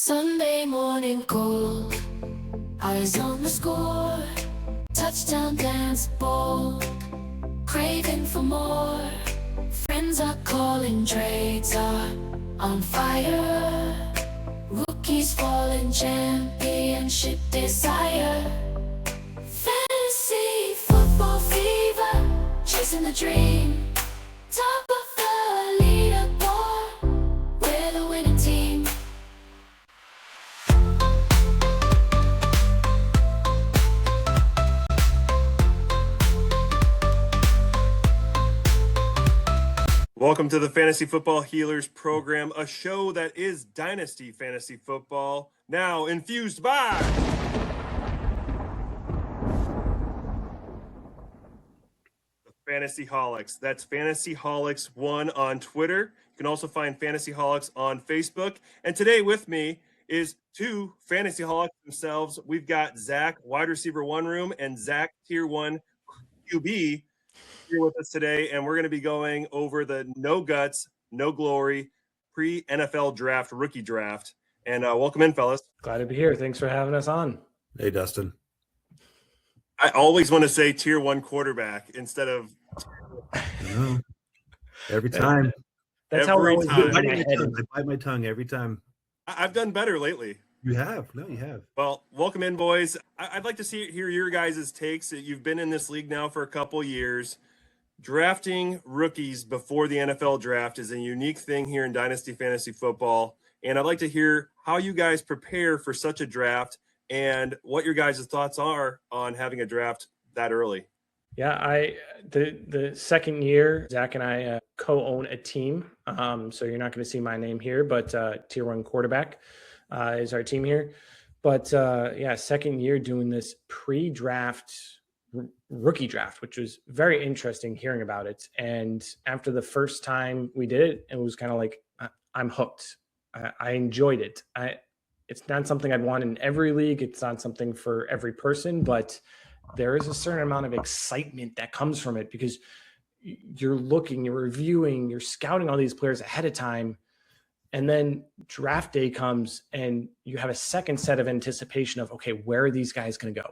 Sunday morning cold, eyes on the score, touchdown dance ball, craving for more. Friends are calling, trades are on fire. Rookies falling, championship desire. Fantasy football fever, chasing the dream. Top of the leaderboard, we're the winning team. Welcome to the Fantasy Football Healers program, a show that is Dynasty Fantasy Football, now infused by the Fantasyholics. That's Fantasyholics1 on Twitter. You can also find Fantasyholics on Facebook. And today with me is two Fantasyholics themselves. We've got Zach, wide receiver one room, and Zach, tier one QB, here with us today, and we're going to be going over the no guts, no glory pre-NFL draft, rookie draft. And welcome in, fellas. Glad to be here. Thanks for having us on. Hey, Dustin. I always want to say tier one quarterback instead of Every time. That's how we always do it in my head. I bite my tongue every time. I've done better lately. You have. No, you have. Well, welcome in, boys. I'd like to hear your guys' takes. You've been in this league now for a couple years. Drafting rookies before the NFL draft is a unique thing here in Dynasty Fantasy Football. And I'd like to hear how you guys prepare for such a draft and what your guys' thoughts are on having a draft that early. Yeah, the second year, Zach and I co-own a team. So you're not going to see my name here, but tier one quarterback is our team here. But second year doing this pre-draft rookie draft, which was very interesting hearing about it. And after the first time we did it, it was kind of like, I'm hooked. I enjoyed it. It's not something I'd want in every league. It's not something for every person, but there is a certain amount of excitement that comes from it because you're looking, you're reviewing, you're scouting all these players ahead of time. And then draft day comes and you have a second set of anticipation of, okay, where are these guys going to go?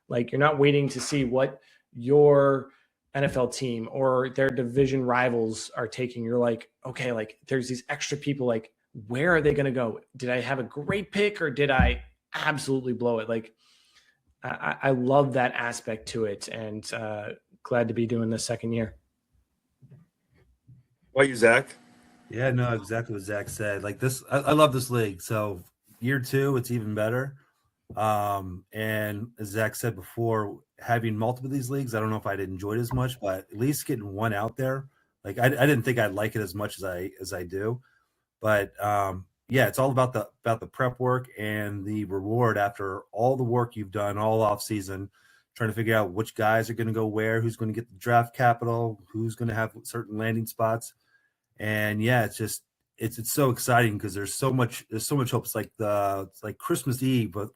Like, you're not waiting to see what your NFL team or their division rivals are taking. You're like, okay, like there's these extra people, like, where are they going to go? Did I have a great pick or did I absolutely blow it? Like, I love that aspect to it, and glad to be doing this second year. What you, Zach? Yeah, no, exactly what Zach said. Like this, I love this league. So year two, it's even better. And as Zach said before, having multiple of these leagues, I don't know if I'd enjoy it as much, but at least getting one out there, like I didn't think I'd like it as much as I do. But yeah, it's all about the prep work and the reward after all the work you've done all off season, trying to figure out which guys are going to go where, who's going to get the draft capital, who's going to have certain landing spots. And yeah, it's so exciting because there's so much hope. It's like Christmas Eve with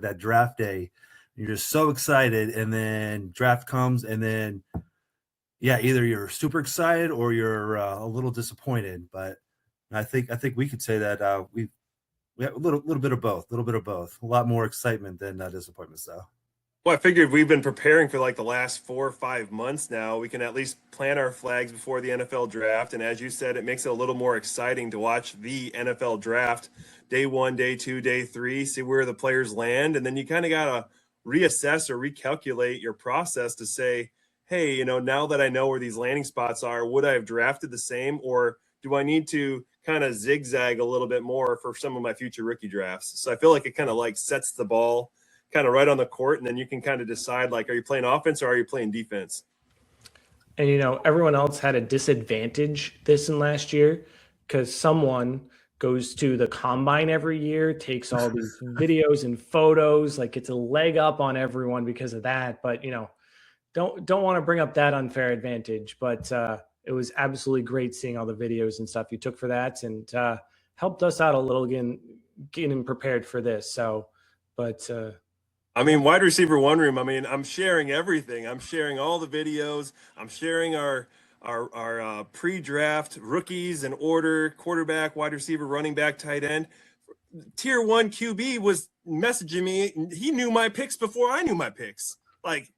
that draft day. You're just so excited, and then draft comes, and then yeah, either you're super excited or you're a little disappointed. But I think we could say that we have a little bit of both, a lot more excitement than disappointments, though. Well, I figured we've been preparing for like the last 4 or 5 months now. We can at least plant our flags before the NFL draft. And as you said, it makes it a little more exciting to watch the NFL draft day 1, day 2, day 3, see where the players land. And then you kind of got to reassess or recalculate your process to say, hey, now that I know where these landing spots are, would I have drafted the same, or do I need to kind of zigzag a little bit more for some of my future rookie drafts? So I feel like it kind of like sets the ball kind of right on the court, and then you can kind of decide, like, are you playing offense or are you playing defense? And, everyone else had a disadvantage this and last year because someone goes to the combine every year, takes all these videos and photos, like it's a leg up on everyone because of that. But, don't want to bring up that unfair advantage. But it was absolutely great seeing all the videos and stuff you took for that, and helped us out a little getting prepared for this. So, but wide receiver one room, I'm sharing everything. I'm sharing all the videos. I'm sharing our pre-draft rookies in order: quarterback, wide receiver, running back, tight end. tier 1 QB was messaging me. He knew my picks before I knew my picks. Like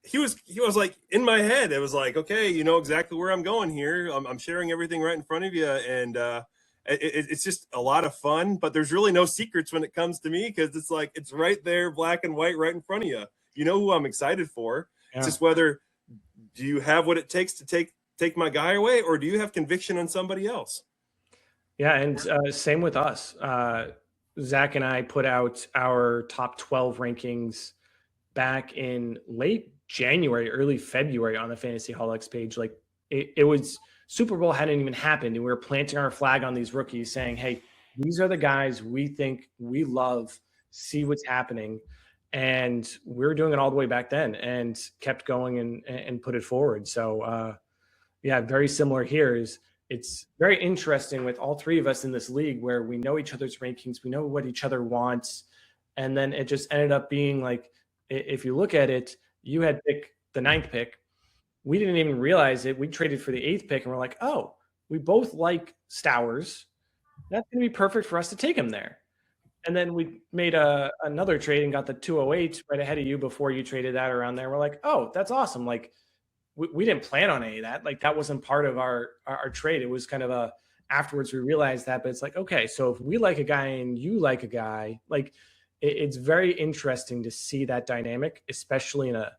he was like in my head. It was like, okay, you know exactly where I'm going here. I'm sharing everything right in front of you, and it's just a lot of fun. But there's really no secrets when it comes to me, because it's like it's right there, black and white, right in front of you. You know who I'm excited for. Yeah. It's just whether do you have what it takes to take my guy away, or do you have conviction on somebody else? Yeah, and same with us. Zach and I put out our top 12 rankings back in late January, early February on the Fantasy Holics page. Like it was Super Bowl hadn't even happened, and we were planting our flag on these rookies, saying, "Hey, these are the guys we think we love. See what's happening." And we were doing it all the way back then, and kept going and put it forward. So yeah, very similar here. It's very interesting with all three of us in this league, where we know each other's rankings, we know what each other wants, and then it just ended up being like, if you look at it, you had pick the 9th pick. We didn't even realize it. We traded for the 8th pick, and we're like, oh, we both like Stowers. That's going to be perfect for us to take him there. And then we made another trade and got the 208 right ahead of you before you traded that around there. We're like, oh, that's awesome. Like we didn't plan on any of that. Like that wasn't part of our trade. It was kind of afterwards we realized that, but it's like, okay, so if we like a guy and you like a guy, like it's very interesting to see that dynamic, especially in a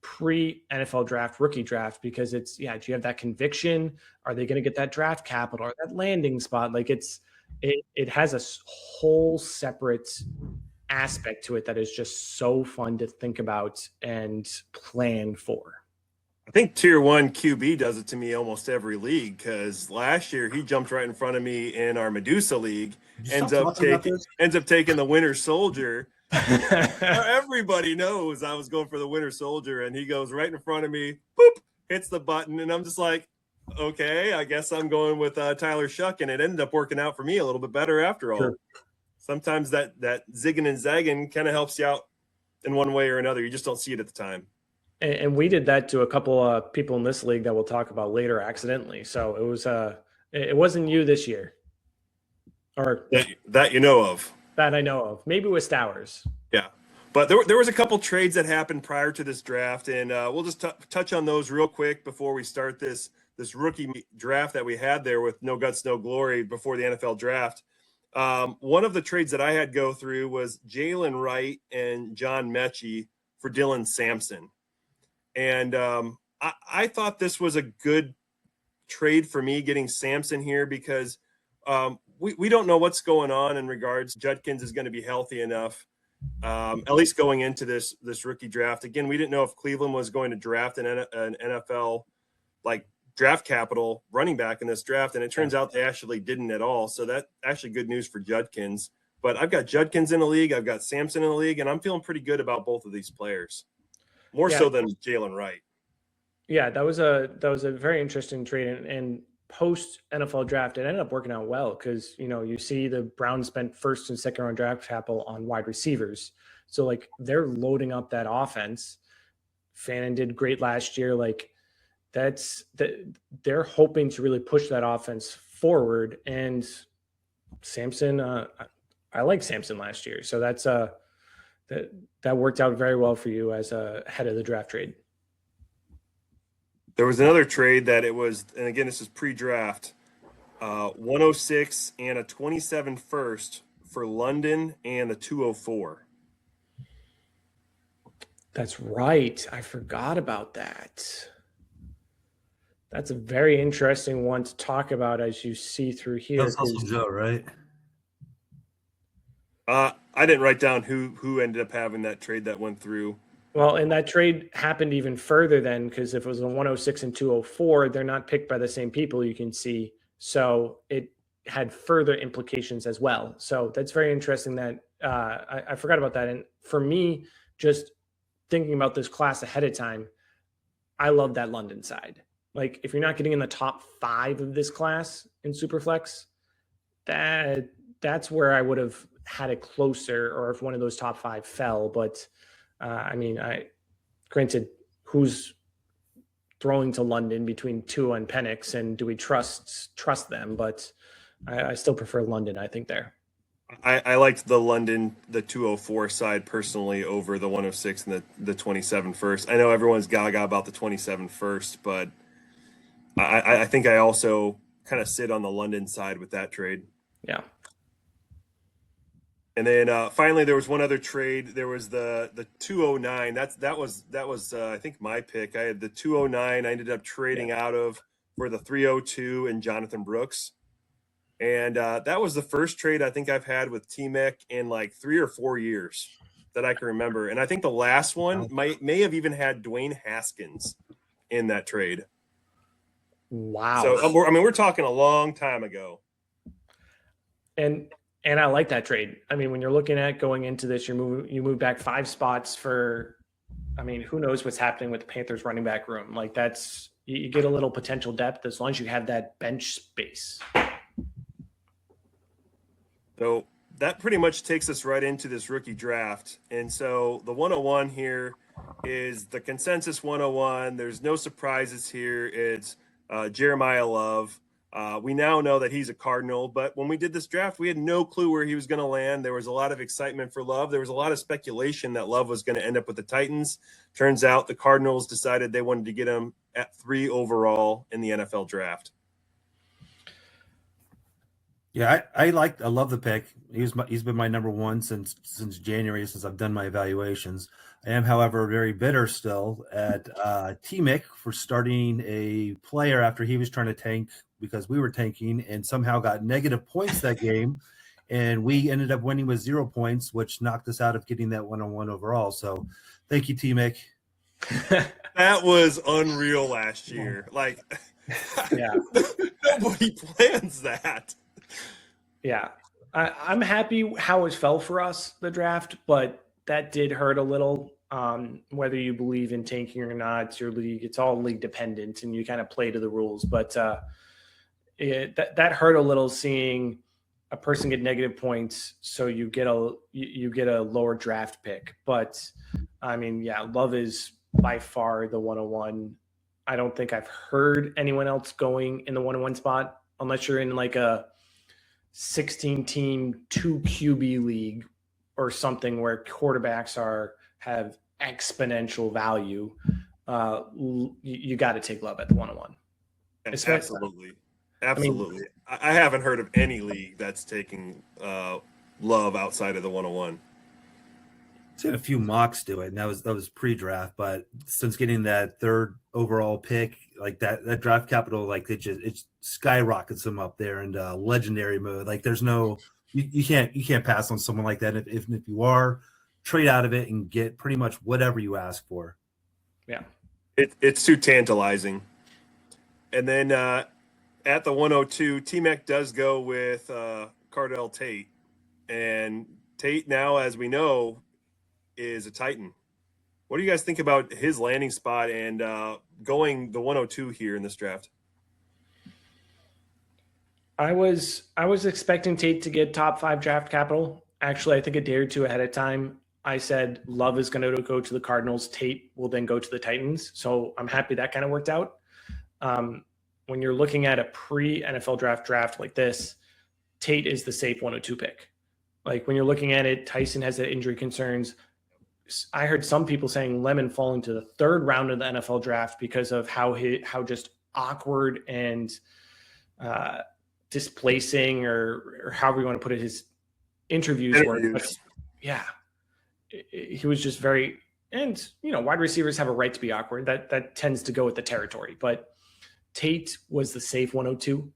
pre-NFL draft, rookie draft, because it's, do you have that conviction? Are they going to get that draft capital or that landing spot? Like it has a whole separate aspect to it that is just so fun to think about and plan for. I think tier 1 QB does it to me almost every league, because last year he jumped right in front of me in our Medusa league, ends up taking the Winter Soldier. Everybody knows I was going for the Winter Soldier, and he goes right in front of me, boop, hits the button, and I'm just like, okay, I guess I'm going with Tyler Shuck, and it ended up working out for me a little bit better after all. Sure. Sometimes that zigging and zagging kind of helps you out in one way or another. You just don't see it at the time. And we did that to a couple of people in this league that we'll talk about later accidentally. So it was it wasn't you this year, or that you know of. That I know of. Maybe with Stowers. Yeah, but there was a couple trades that happened prior to this draft, and we'll just touch on those real quick before we start this rookie draft that we had there with No Guts, No Glory before the NFL draft. One of the trades that I had go through was Jalen Wright and John Mechie for Dylan Sampson. And I thought this was a good trade for me, getting Sampson here, because we don't know what's going on in regards. Judkins is going to be healthy enough, at least going into this rookie draft. Again, we didn't know if Cleveland was going to draft an NFL like draft capital running back in this draft, and it turns out they actually didn't at all. So that's actually good news for Judkins. But I've got Judkins in the league, I've got Sampson in the league, and I'm feeling pretty good about both of these players. More so than Jalen Wright. Yeah, that was a very interesting trade, and post NFL draft, it ended up working out well, because you see the Browns spent 1st and 2nd round draft capital on wide receivers, so like they're loading up that offense. Fannin did great last year. Like they're hoping to really push that offense forward. And Sampson, I like Sampson last year, so that's that worked out very well for you as a head of the draft trade. There was another trade that it was, and again, this is pre-draft, 106 and a 27 first for London and a 204. That's right. I forgot about that. That's a very interesting one to talk about, as you see through here. That's also Joe, right? I didn't write down who ended up having that trade that went through. Well, and that trade happened even further then, because if it was a 106 and 204, they're not picked by the same people, you can see. So it had further implications as well. So that's very interesting that I forgot about that. And for me, just thinking about this class ahead of time, I love that London side. Like if you're not getting in the top 5 of this class in Superflex, that's where I would have had it closer, or if one of those top 5 fell. But granted, who's throwing to London between Tua and Penix, and do we trust them? But I still prefer London, I think, there. I liked the London, the 204 side personally over the 106 and the 27 first. I know everyone's gaga about the 27 first, but I think I also kind of sit on the London side with that trade. Yeah. And then finally, there was one other trade. There was the 209. That was I think my pick. I had the 209. I ended up trading out of for the 302 and Jonathan Brooks. And that was the first trade I think I've had with T-Mec in like 3 or 4 years that I can remember. And I think the last one may have even had Dwayne Haskins in that trade. Wow. So I mean, we're talking a long time ago. And I like that trade. I mean, when you're looking at going into this, you move back 5 spots for, I mean, who knows what's happening with the Panthers running back room. Like that's, you get a little potential depth as long as you have that bench space. So that pretty much takes us right into this rookie draft. And so the 101 here is the consensus 101. There's no surprises here. It's Jeremiah Love. We now know that he's a Cardinal, but when we did this draft, we had no clue where he was going to land. There was a lot of excitement for Love. There was a lot of speculation that Love was going to end up with the Titans. Turns out the Cardinals decided they wanted to get him at 3 overall in the NFL draft. Yeah, I love the pick. He's been my number one since January, since I've done my evaluations. I am, however, very bitter still at T-Mick for starting a player after he was trying to tank because we were tanking and somehow got negative points that game. And we ended up winning with 0 points, which knocked us out of getting that 101 overall. So thank you, T-Mick. That was unreal last year. Like, yeah, nobody plans that. Yeah, I'm happy how it fell for us, the draft, but that did hurt a little. Whether you believe in tanking or not, it's your league. It's all league dependent, and you kind of play to the rules. But that hurt a little seeing a person get negative points, so you get a lower draft pick. But I mean, yeah, Love is by far the 101. I don't think I've heard anyone else going in the 101 spot unless you're in like a 16-team 2 QB league or something where quarterbacks have exponential value. You got to take Love at the 101. Absolutely. I mean, I haven't heard of any league that's taking Love outside of the 101. I've seen a few mocks do it, and that was pre-draft. But since getting that 3rd overall pick, like that draft capital, like it skyrockets him up there in legendary mode. Like there's no, you can't pass on someone like that. If you are, trade out of it and get pretty much whatever you ask for. Yeah, it's too tantalizing. And then at the 102, T-Mac does go with Cardell Tate, and Tate now, as we know, is a Titan. What do you guys think about his landing spot and going the 102 here in this draft? I was expecting Tate to get top 5 draft capital. Actually, I think a day or two ahead of time, I said Love is going to go to the Cardinals. Tate will then go to the Titans. So I'm happy that kind of worked out. When you're looking at a pre-NFL draft like this, Tate is the safe 102 pick. Like when you're looking at it, Tyson has the injury concerns. I heard some people saying Lemon falling to the 3rd round of the NFL draft because of how just awkward and displacing or however you want to put it, his interviews were. But yeah, he was just very, and wide receivers have a right to be awkward. That tends to go with the territory. But Tate was the safe 102.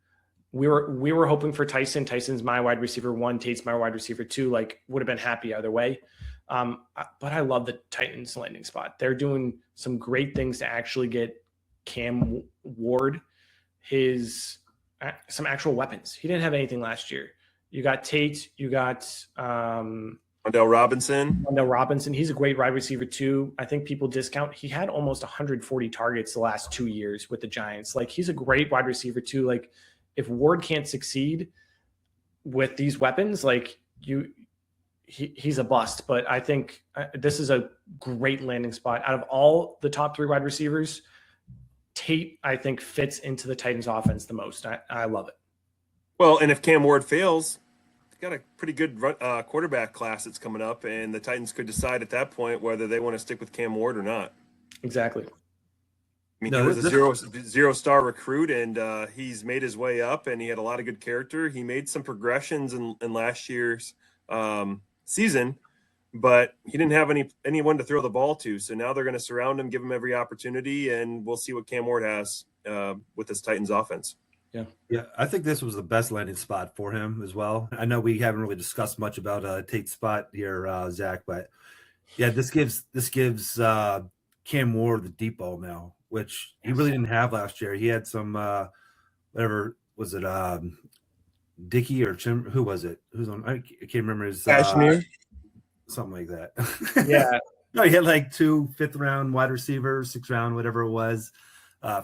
We were hoping for Tyson. Tyson's my wide receiver 1. Tate's my wide receiver 2. Like would have been happy either way. But I love the Titans landing spot. They're doing some great things to actually get Cam Ward some actual weapons. He didn't have anything last year. You got Tate. You got Wandale Robinson. He's a great wide receiver too. I think people discount. He had almost 140 targets the last 2 years with the Giants. Like he's a great wide receiver too. Like if Ward can't succeed with these weapons, like he's a bust. But I think this is a great landing spot. Out of all the top 3 wide receivers, Tate, I think, fits into the Titans offense the most. I love it. Well, and if Cam Ward fails, got a pretty good quarterback class that's coming up, and the Titans could decide at that point whether they want to stick with Cam Ward or not. Exactly. I mean, No, he was a this- zero-star recruit, and he's made his way up, and he had a lot of good character. He made some progressions in last year's season, but he didn't have anyone to throw the ball to. So now they're going to surround him, give him every opportunity, and we'll see what Cam Ward has with this Titans offense. Yeah, I think this was the best landing spot for him as well. I know we haven't really discussed much about Tate's spot here, Zach, but yeah, this gives Cam Ward the deep ball now, which he really didn't have last year. He had some whatever was it, Dickey or Jim? Who was it? Who's on? I can't remember his Kashmir? something like that. Yeah. No, he had like 2 fifth-round wide receivers, 6th round, whatever it was.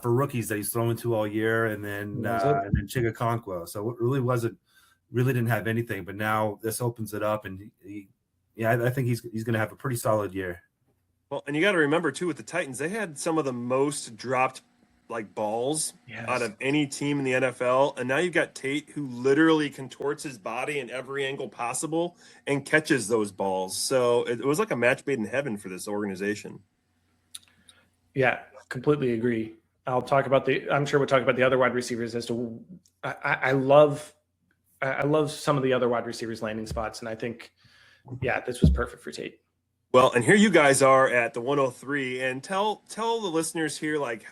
For rookies that he's throwing to all year, and then Chiga Conquo. So it really didn't have anything, but now this opens it up, and I think he's going to have a pretty solid year. Well, and you got to remember too, with the Titans, they had some of the most dropped like balls out of any team in the NFL, and now you've got Tate, who literally contorts his body in every angle possible and catches those balls. So it was like a match made in heaven for this organization. Yeah, completely agree. I'm sure we'll talk about the other wide receivers as to I love some of the other wide receivers landing spots. And I think, this was perfect for Tate. Well, and here you guys are at the 103, and tell the listeners here, like,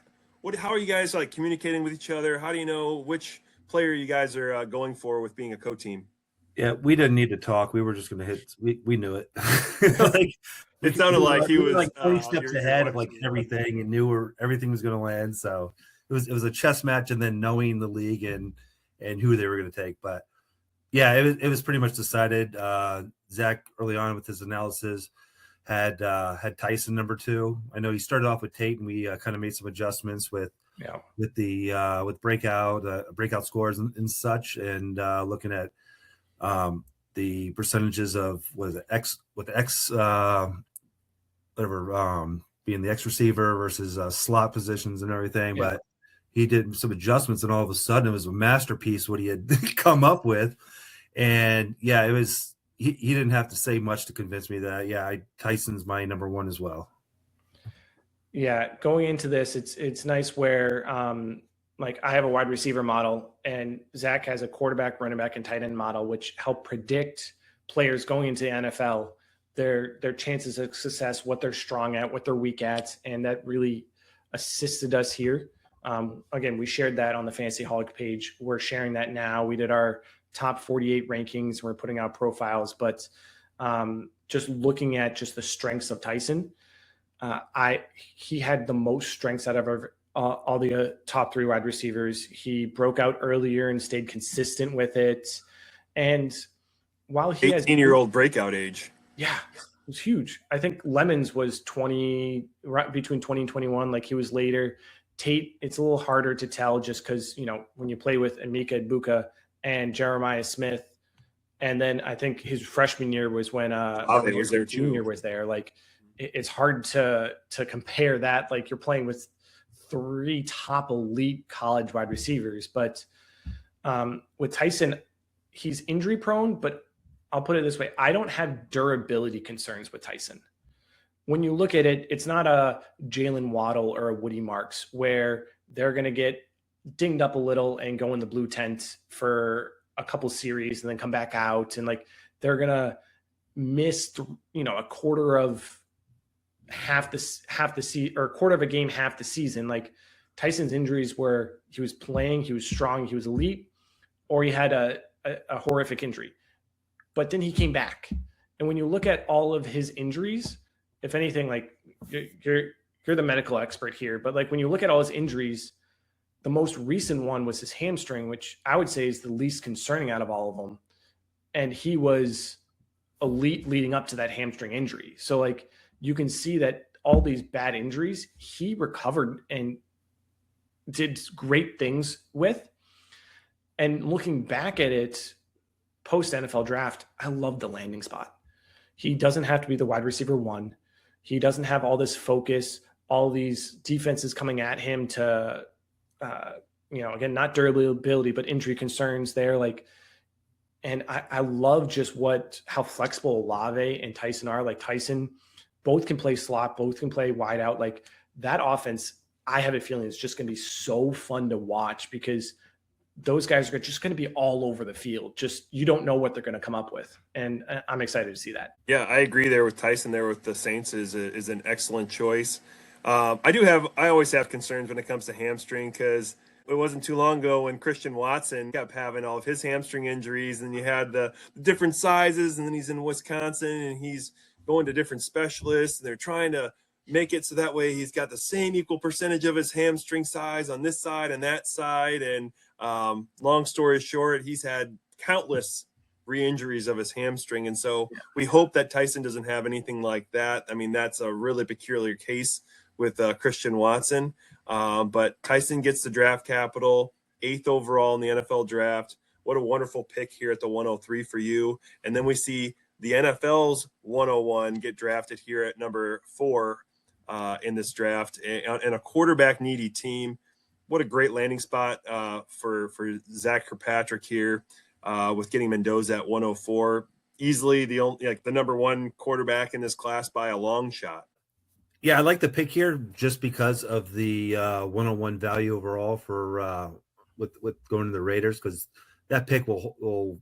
how are you guys like communicating with each other? How do you know which player you guys are going for with being a co-team? Yeah, we didn't need to talk. We were just going to hit. We knew it. It sounded like he was like 20 steps ahead of like everything, and knew where everything was going to land. So it was a chess match, and then knowing the league and who they were going to take. But yeah, it was pretty much decided. Zach early on with his analysis had Tyson number 2. I know he started off with Tate, and we kind of made some adjustments with breakout scores and such, and looking at the percentages of being the X receiver versus slot positions and everything. But he did some adjustments, and all of a sudden it was a masterpiece what he had come up with. And it was he didn't have to say much to convince me that Tyson's my number 1 as well. Yeah, going into this, it's nice where like I have a wide receiver model, and Zach has a quarterback, running back, and tight end model, which help predict players going into the NFL, their chances of success, what they're strong at, what they're weak at, and that really assisted us here. Again, we shared that on the Fantasy Holic page. We're sharing that now. We did our top 48 rankings. We're putting out profiles, but just looking at just the strengths of Tyson, he had the most strengths out of all the top 3 wide receivers. He broke out earlier and stayed consistent with it. And while he 18-year-old breakout age. Yeah, it was huge. I think Lemons was 20, right between 20 and 21. Like he was later. Tate, it's a little harder to tell just because, when you play with Emeka Egbuka and Jeremiah Smith, and then I think his freshman year was when was there junior was there. Like it's hard to compare that. Like you're playing with 3 top elite college wide receivers, but with Tyson, he's injury prone, but I'll put it this way. I don't have durability concerns with Tyson. When you look at it, it's not a Jalen Waddle or a Woody Marks where they're going to get dinged up a little and go in the blue tent for a couple series and then come back out. And like, they're going to miss, a quarter of half the season, or a quarter of a game, half the season. Like Tyson's injuries were he was playing, he was strong, he was elite, or he had a horrific injury, but then he came back. And when you look at all of his injuries, if anything, like you're the medical expert here, but like when you look at all his injuries, the most recent one was his hamstring, which I would say is the least concerning out of all of them. And he was elite leading up to that hamstring injury. So like you can see that all these bad injuries, he recovered and did great things with. And looking back at it post NFL draft, I love the landing spot. He doesn't have to be the wide receiver 1. He doesn't have all this focus, all these defenses coming at him to, again, not durability, but injury concerns there. Like And I love just how flexible Olave and Tyson are. Like Tyson, both can play slot, both can play wide out. Like that offense, I have a feeling is just going to be so fun to watch because those guys are just going to be all over the field. Just you don't know what they're going to come up with, and I'm excited to see that. Yeah, I agree there with Tyson. There with the Saints is an excellent choice. I always have concerns when it comes to hamstring because it wasn't too long ago when Christian Watson kept having all of his hamstring injuries, and you had the different sizes, and then he's in Wisconsin and he's going to different specialists, and they're trying to make it so that way he's got the same equal percentage of his hamstring size on this side and that side. And long story short, he's had countless re-injuries of his hamstring. And so we hope that Tyson doesn't have anything like that. I mean, that's a really peculiar case with Christian Watson. But Tyson gets the draft capital, 8th overall in the NFL draft. What a wonderful pick here at the 103 for you. And then we see the NFL's 101 get drafted here at number 4 in this draft, and a quarterback needy team. What a great landing spot for Zach Kirkpatrick here with getting Mendoza at 104. Easily the number 1 quarterback in this class by a long shot. Yeah, I like the pick here just because of the 101 value overall for with going to the Raiders, because that pick will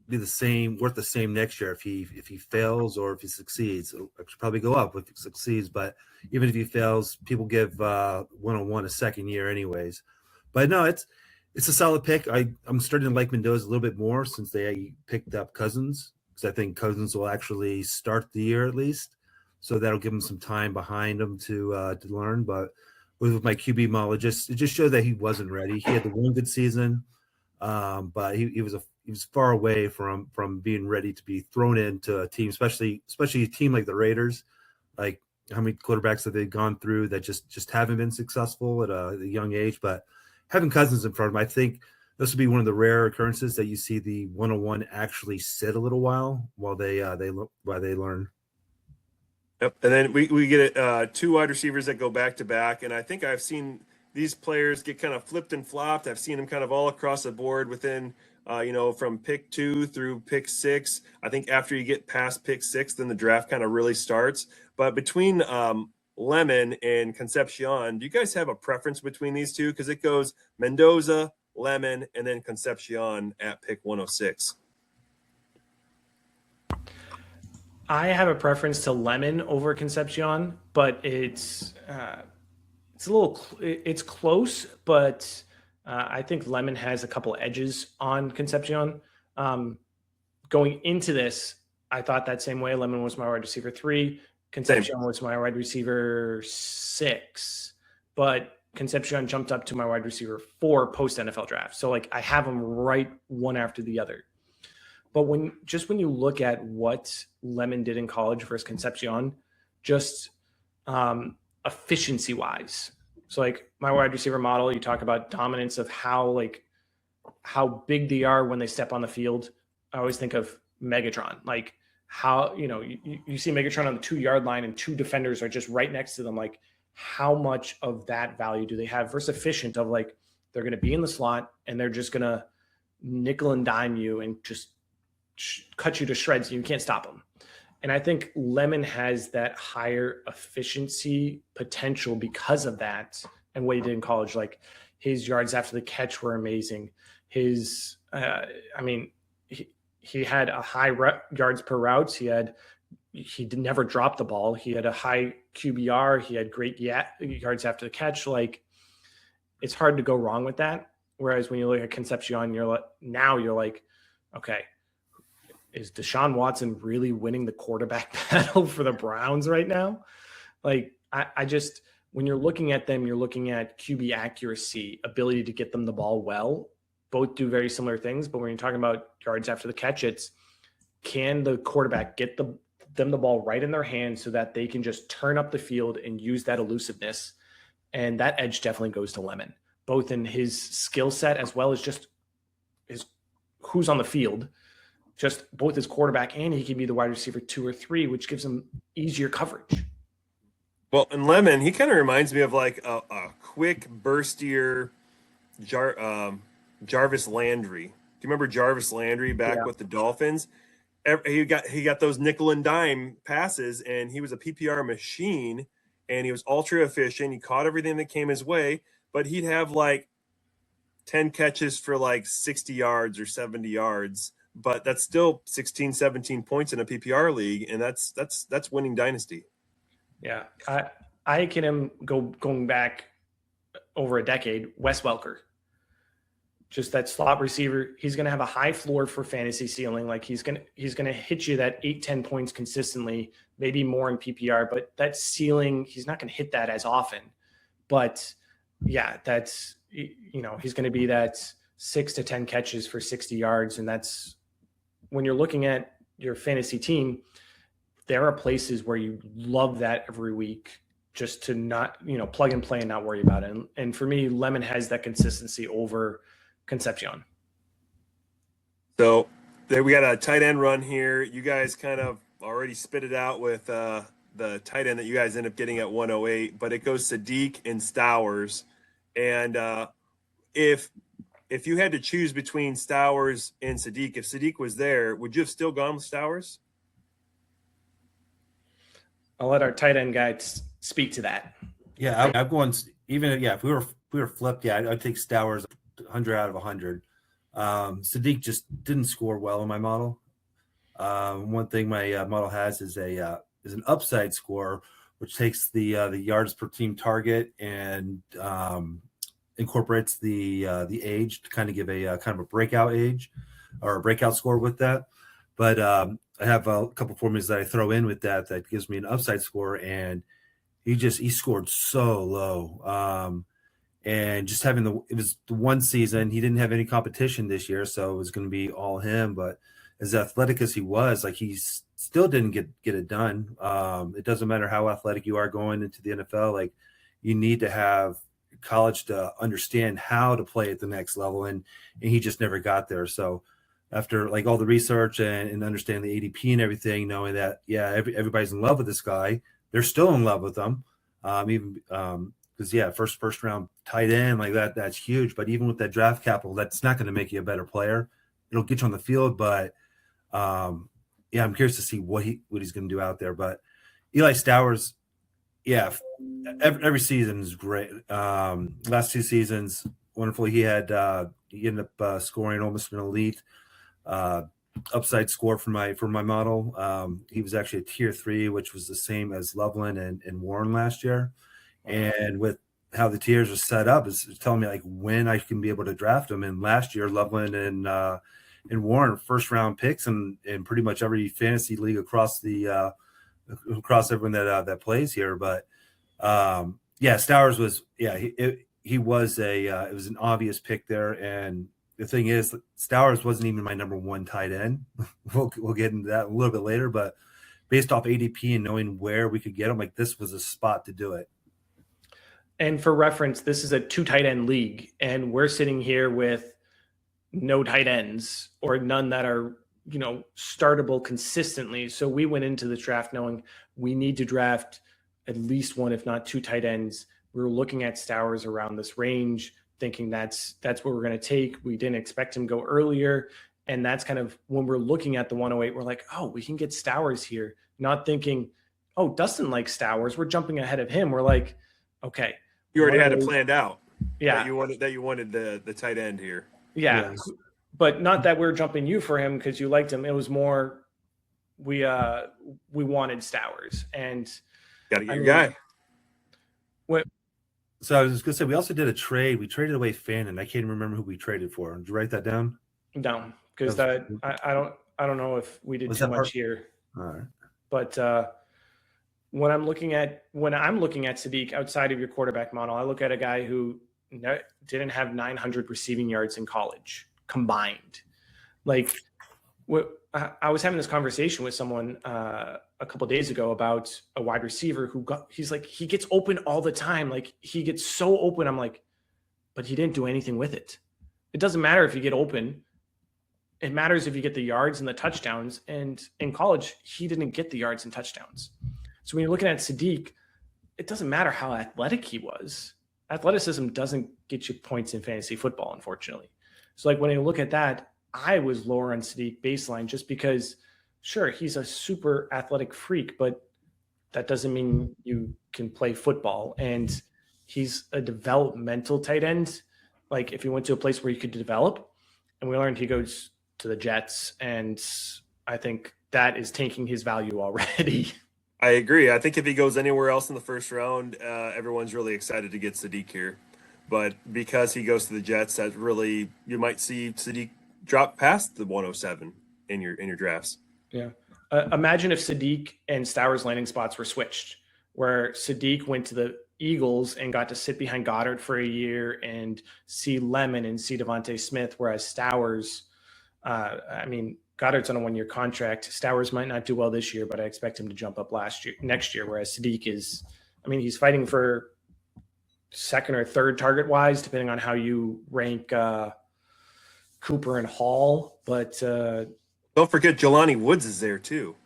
be worth the same next year if he fails or if he succeeds. It'll actually probably go up if he succeeds, but even if he fails, people give 101 a second year anyways. But no, it's a solid pick. I'm starting to like Mendoza a little bit more since they picked up Cousins, because I think Cousins will actually start the year at least, so that'll give him some time behind him to learn. But with my QB model, it just showed that he wasn't ready. He had the one good season, but he was far away from being ready to be thrown into a team, especially a team like the Raiders. Like, how many quarterbacks have they gone through that just haven't been successful at a young age? But having Cousins in front of him, I think this would be one of the rare occurrences that you see the 101 actually sit a little while they learn. Yep. And then we get 2 wide receivers that go back to back, and I think I've seen these players get kind of flipped and flopped. I've seen them kind of all across the board within from pick 2 through pick 6. I think after you get past pick 6, then the draft kind of really starts. But between Lemon and Concepcion, do you guys have a preference between these two? Because it goes Mendoza, Lemon, and then Concepcion at pick 106. I have a preference to Lemon over Concepcion, but it's close, but I think Lemon has a couple edges on Concepcion. Going into this, I thought that same way. Lemon was my wide receiver 3. Concepcion was my wide receiver 6. But Concepcion jumped up to my wide receiver 4 post NFL draft. So I have them right one after the other. But when you look at what Lemon did in college versus Concepcion, just efficiency wise. So my wide receiver model, you talk about dominance of how big they are when they step on the field. I always think of Megatron, how, you see Megatron on the 2-yard line and 2 defenders are just right next to them. How much of that value do they have versus efficient of they're going to be in the slot and they're just going to nickel and dime you and just cut you to shreds. And you can't stop them. And I think Lemon has that higher efficiency potential because of that and what he did in college. His yards after the catch were amazing. His, he had a high yards per routes. He never dropped the ball. He had a high QBR. He had great yards after the catch. It's hard to go wrong with that. Whereas when you look at Concepcion, you're like, okay, is Deshaun Watson really winning the quarterback battle for the Browns right now? When you're looking at them, you're looking at QB accuracy, ability to get them the ball well. Both do very similar things, but when you're talking about yards after the catch, it's can the quarterback get them the ball right in their hands so that they can just turn up the field and use that elusiveness. And that edge definitely goes to Lemon, both in his skill set as well as just his who's on the field. Just both his quarterback and he can be the wide receiver 2 or 3, which gives him easier coverage. Well, and Lemon, he kind of reminds me of a quick, burstier Jarvis Landry. you remember Jarvis Landry back with the Dolphins? He got those nickel and dime passes, and he was a PPR machine, and he was ultra efficient. He caught everything that came his way, but he'd have like 10 catches for like 60 yards or 70 yards, but that's still 16, 17 points in a PPR league, and that's winning dynasty. Yeah, I can going back over a decade. Wes Welker, just that slot receiver. He's going to have a high floor for fantasy ceiling. Like he's going to hit you that 8-10 points consistently, maybe more in PPR, but that ceiling, he's not going to hit that as often. But yeah, that's, he's going to be that 6 to 10 catches for 60 yards. And that's when you're looking at your fantasy team, there are places where you love that every week just to not, plug and play and not worry about it. And for me, Lemon has that consistency over Concepcion. So there we got a tight end run here. You guys kind of already spit it out with the tight end that you guys end up getting at 108, but it goes Sadiq and Stowers. And if you had to choose between Stowers and Sadiq, if Sadiq was there, would you have still gone with Stowers? I'll let our tight end guy speak to that. Yeah, I'm going even. Yeah, if we were flipped, yeah, I'd take Stowers 100 out of 100. Sadiq just didn't score well in my model. One thing my model has is an upside score, which takes the yards per team target and incorporates the age to kind of give a kind of a breakout age or a breakout score with that. But I have a couple formulas that I throw in with that gives me an upside score, and he scored so low. And just having it was the one season, he didn't have any competition this year, so it was going to be all him. But as athletic as he was, like he still didn't get it done. It doesn't matter how athletic you are going into the NFL. Like you need to have college to understand how to play at the next level, and he just never got there. So after like all the research and understanding the ADP and everything, knowing that everybody's in love with this guy, they're still in love with him, because first round tight end like that's huge. But even with that draft capital, that's not going to make you a better player. It'll get you on the field, but I'm curious to see what he's going to do out there. But Eli Stowers, every season is great. Last 2 seasons, wonderful. He ended up scoring almost an elite upside score for my model. He was actually a tier 3, which was the same as Loveland and Warren last year. And with how the tiers are set up, it's telling me like when I can be able to draft them. And last year, Loveland and Warren first round picks in pretty much every fantasy league across everyone that plays here. But Stowers was he was it was an obvious pick there. And the thing is, Stowers wasn't even my number 1 tight end. We'll get into that a little bit later. But based off ADP and knowing where we could get him, like this was a spot to do it. And for reference, this is a 2 tight end league, and we're sitting here with no tight ends or none that are, startable consistently. So we went into the draft knowing we need to draft at least 1, if not 2 tight ends. We were looking at Stowers around this range, thinking that's what we're going to take. We didn't expect him to go earlier. And that's kind of when we're looking at the 108, we're like, oh, we can get Stowers here. Not thinking, oh, Dustin likes Stowers. We're jumping ahead of him. We're like, okay. You already had it planned out. Yeah. That you wanted the tight end here. Yeah. Yes. But not that we're jumping you for him because you liked him. It was more we wanted Stowers, and gotta get your guy. What? So I was just gonna say we also did a trade. We traded away Fannin. I can't remember who we traded for. Did you write that down? No, because I don't know if we did too much here. All right. But when I'm looking at Sadiq outside of your quarterback model, I look at a guy who didn't have 900 receiving yards in college combined. Like, I was having this conversation with someone a couple of days ago about a wide receiver he gets open all the time. Like he gets so open. I'm like, but he didn't do anything with it. It doesn't matter if you get open. It matters if you get the yards and the touchdowns. And in college, he didn't get the yards and touchdowns. So when you're looking at Sadiq, it doesn't matter how athletic he was. Athleticism doesn't get you points in fantasy football, unfortunately. So like when you look at that, I was lower on Sadiq baseline just because, sure, he's a super athletic freak, but that doesn't mean you can play football. And he's a developmental tight end. Like if he went to a place where he could develop, and we learned he goes to the Jets, and I think that is tanking his value already. I agree. I think if he goes anywhere else in the first round, everyone's really excited to get Sadiq here. But because he goes to the Jets, that really you might see Sadiq drop past the 107 in your drafts. Yeah. Imagine if Sadiq and Stowers' landing spots were switched, where Sadiq went to the Eagles and got to sit behind Goddard for a year and see Lemon and see Devontae Smith, whereas Stowers, Goddard's on a 1-year contract. Stowers might not do well this year, but I expect him to jump up next year. Whereas Sadiq is, he's fighting for second or third target wise, depending on how you rank Cooper and Hall. But don't forget Jelani Woods is there too.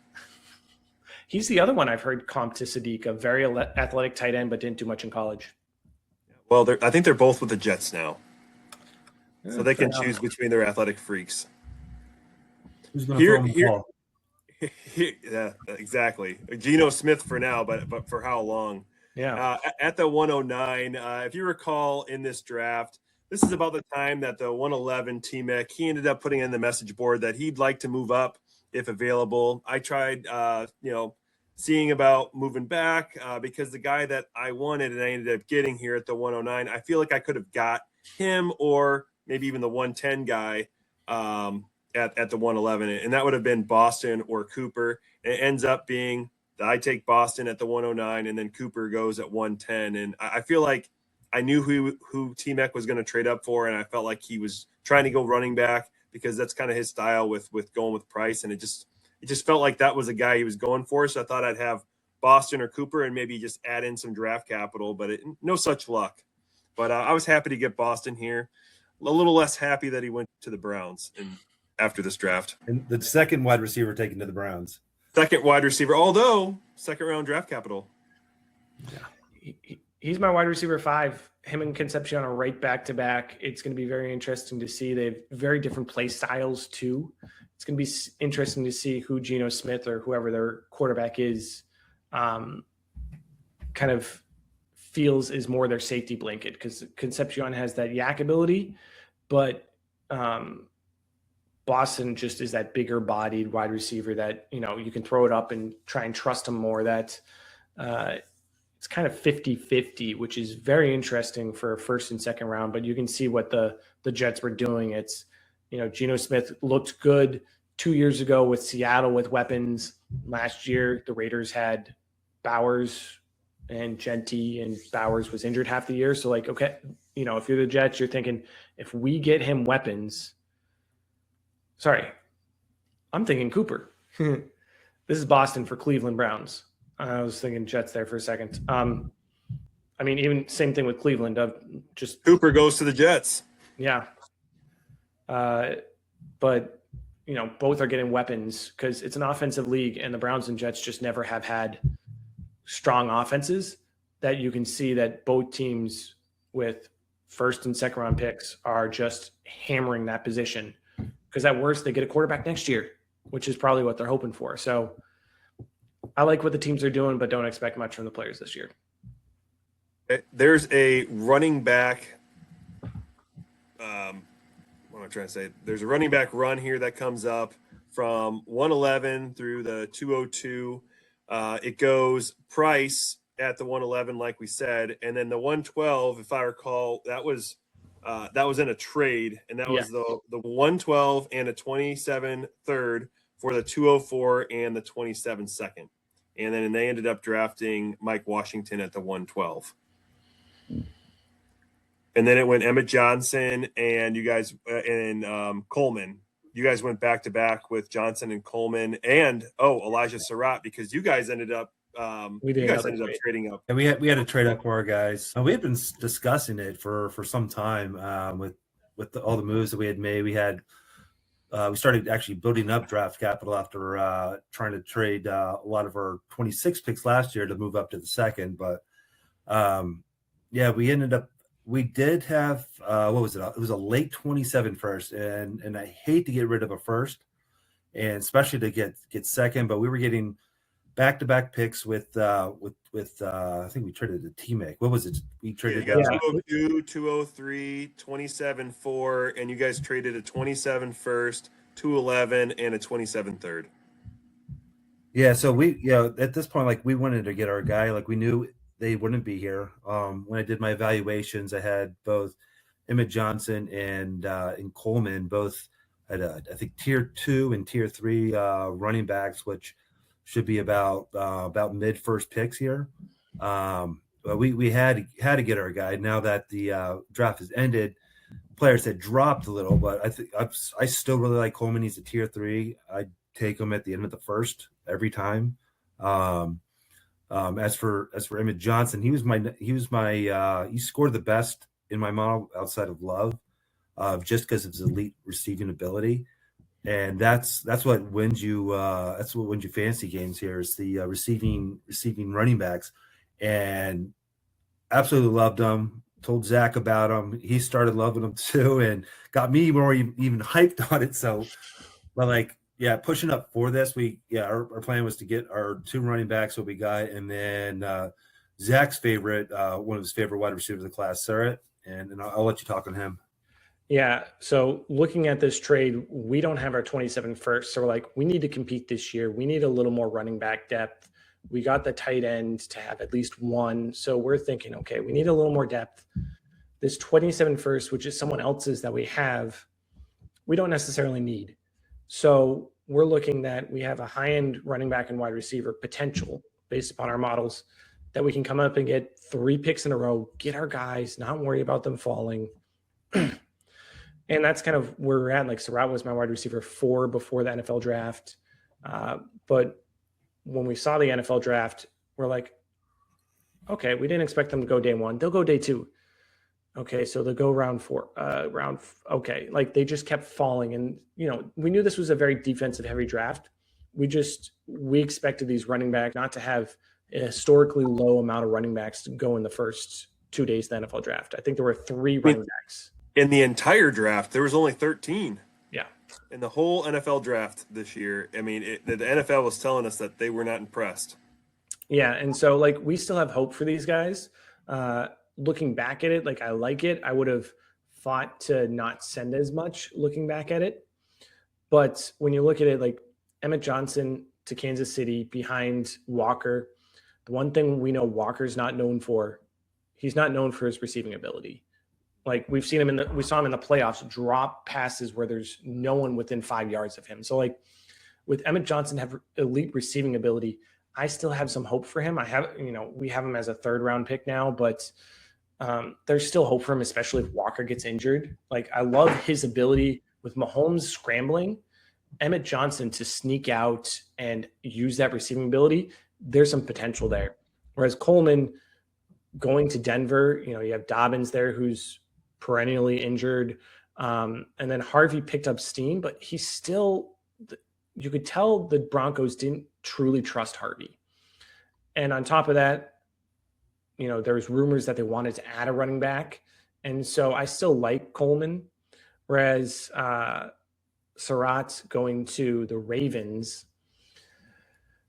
He's the other one I've heard comp to Sadiq, a very athletic tight end, but didn't do much in college. Well, I think they're both with the Jets now, so they can choose between their athletic freaks. Who's going to throw him the ball? Yeah, exactly. Geno Smith for now, but for how long? Yeah. At the 109, if you recall in this draft, this is about the time that the 111 T-Mac, he ended up putting in the message board that he'd like to move up if available. I tried, seeing about moving back because the guy that I wanted and I ended up getting here at the 109, I feel like I could have got him or maybe even the 110 guy at the 111, and that would have been Boston or Cooper. And it ends up being that I take Boston at the 109 and then Cooper goes at 110. And I feel like I knew who T-Mac was going to trade up for, and I felt like he was trying to go running back because that's kind of his style with going with Price, and it just felt like that was a guy he was going for. So I thought I'd have Boston or Cooper and maybe just add in some draft capital, but no such luck. But I was happy to get Boston here. A little less happy that he went to the Browns after this draft. And the second wide receiver taken to the Browns. Second wide receiver, although second round draft capital. Yeah. He's my wide receiver 5. Him and Concepcion are right back to back. It's going to be very interesting to see. They have very different play styles too. It's going to be interesting to see who Geno Smith or whoever their quarterback is kind of feels is more their safety blanket, because Concepcion has that yak ability, but Boston just is that bigger bodied wide receiver that, you can throw it up and try and trust him more. That it's kind of 50-50, which is very interesting for a first and second round, but you can see what the Jets were doing. It's, Geno Smith looked good 2 years ago with Seattle with weapons. Last year, the Raiders had Bowers and Genty, and Bowers was injured half the year. So okay, if you're the Jets, you're thinking, if we get him weapons, I'm thinking Cooper. This is Boston for Cleveland Browns. I was thinking Jets there for a second. Even same thing with Cleveland. Just Cooper goes to the Jets. Yeah. But both are getting weapons because it's an offensive league, and the Browns and Jets just never have had strong offenses that you can see that both teams with first and second round picks are just hammering that position, because at worst they get a quarterback next year, which is probably what they're hoping for. So I like what the teams are doing, but don't expect much from the players this year. There's a running back. What am I trying to say? There's a running back run here that comes up from 111 through the 202. It goes Price at the 111, like we said, and then the 112, if I recall, that was in a trade, and that was the 112 and a 27 third for the 204 and the 27 second. And then they ended up drafting Mike Washington at the 112. And then it went Emmett Johnson and you guys and Coleman. You guys went back to back with Johnson and Coleman and Elijah Surratt, because you guys ended up trading up. And we had to trade up for our guys. We had been discussing it for some time with all the moves that we had made. We started actually building up draft capital after trying to trade a lot of our 26 picks last year to move up to the second. But we ended up we did have what was it? It was a late 27 first, and I hate to get rid of a first, and especially to get second, but we were getting back-to-back picks with I think we traded a T-Mac. What was it? We traded You got Yeah. 202, 203, 27 4, and you guys traded a 27 first, 211, and a 27 third. Yeah, so at this point, like we wanted to get our guy, like we knew they wouldn't be here. When I did my evaluations, I had both Emmett Johnson and Coleman both at I think tier 2 and tier 3 running backs, which should be about mid first picks here. But we had to get our guy. Now that the draft has ended, players had dropped a little, but I still really like Coleman. He's a tier 3. I'd take him at the end of the first every time. As for Emmett Johnson, he scored the best in my model outside of Love, just because of his elite receiving ability, and that's what wins you fantasy games here is the receiving running backs, and absolutely loved him. Told Zach about him. He started loving him too, and got me more even hyped on it. So, but like. Yeah, pushing up for this, our plan was to get our 2 running backs, what we got, and then Zach's favorite, one of his favorite wide receivers of the class, Surratt, and I'll let you talk on him. Yeah. So looking at this trade, we don't have our 27 first. So we're like, we need to compete this year. We need a little more running back depth. We got the tight end to have at least one. So we're thinking, okay, we need a little more depth. This 27 first, which is someone else's that we have, we don't necessarily need. So we're looking that we have a high-end running back and wide receiver potential based upon our models that we can come up and get 3 picks in a row, get our guys, not worry about them falling. And that's kind of where we're at. Like Surratt was my wide receiver 4 before the NFL draft. But when we saw the NFL draft, we're like, okay, we didn't expect them to go day 1. They'll go day 2. Okay, so they'll go round 4. Okay, like they just kept falling. And, we knew this was a very defensive heavy draft. We expected these running backs not to have a historically low amount of running backs to go in the first 2 days of the NFL draft. I think there were 3 running backs. In the entire draft, there was only 13. Yeah. In the whole NFL draft this year, I mean, the NFL was telling us that they were not impressed. Yeah, and so like we still have hope for these guys. Looking back at it, like I like it. I would have fought to not send as much looking back at it. But when you look at it, like Emmett Johnson to Kansas City behind Walker, the one thing we know Walker's not known for, he's not known for his receiving ability. Like we saw him in the playoffs drop passes where there's no one within 5 yards of him. So like with Emmett Johnson have elite receiving ability, I still have some hope for him. We have him as a 3rd round pick now, but there's still hope for him, especially if Walker gets injured. Like I love his ability with Mahomes scrambling, Emmett Johnson to sneak out and use that receiving ability. There's some potential there. Whereas Coleman going to Denver, you have Dobbins there who's perennially injured. And then Harvey picked up steam, but he's still, you could tell the Broncos didn't truly trust Harvey. And on top of that, there was rumors that they wanted to add a running back. And so I still like Coleman, whereas Surratt going to the Ravens,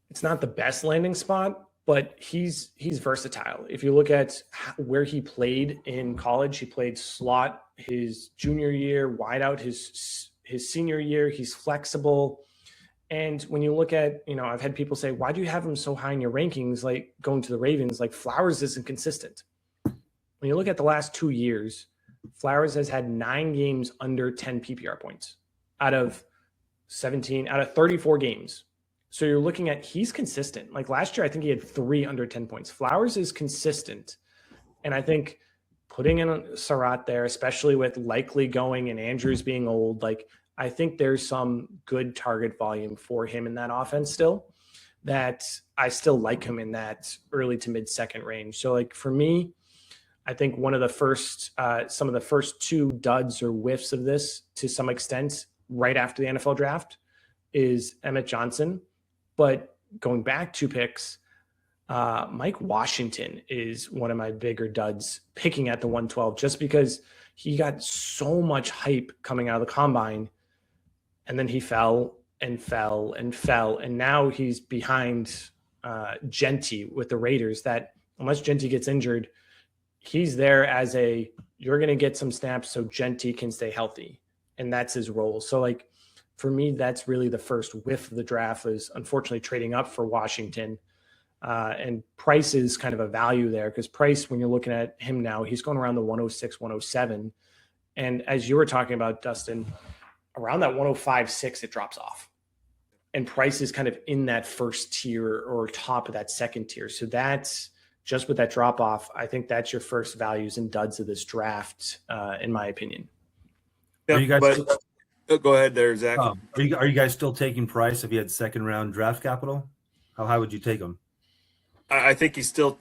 it's not the best landing spot, but he's versatile. If you look at where he played in college, he played slot his junior year, wide out his senior year. He's flexible. And when you look at, I've had people say, why do you have him so high in your rankings, like going to the Ravens? Like Flowers isn't consistent. When you look at the last 2 years, Flowers has had 9 games under 10 PPR points out of 34 games. So you're looking at, he's consistent. Like last year, I think he had 3 under 10 points. Flowers is consistent. And I think putting in Surratt there, especially with likely going and Andrews being old, like I think there's some good target volume for him in that offense still, that I still like him in that early to mid second range. So like for me, I think one of the first, some of the first 2 duds or whiffs of this to some extent right after the NFL draft is Emmett Johnson. But going back 2 picks, Mike Washington is one of my bigger duds picking at the 112 just because he got so much hype coming out of the combine and then he fell and fell and fell. And now he's behind Genty with the Raiders that unless Genty gets injured, he's there as you're going to get some snaps so Genty can stay healthy. And that's his role. So like for me, that's really the first whiff of the draft was unfortunately trading up for Washington. And Price is kind of a value there because Price, when you're looking at him now, he's going around the 106, 107. And as you were talking about, Dustin, around that 105.6, it drops off. And Price is kind of in that first tier or top of that second tier. So that's just with that drop off. I think that's your first values and duds of this draft, in my opinion. Yeah, you guys go ahead there, Zach. are you guys still taking Price if you had second round draft capital? How high would you take him? I think he's still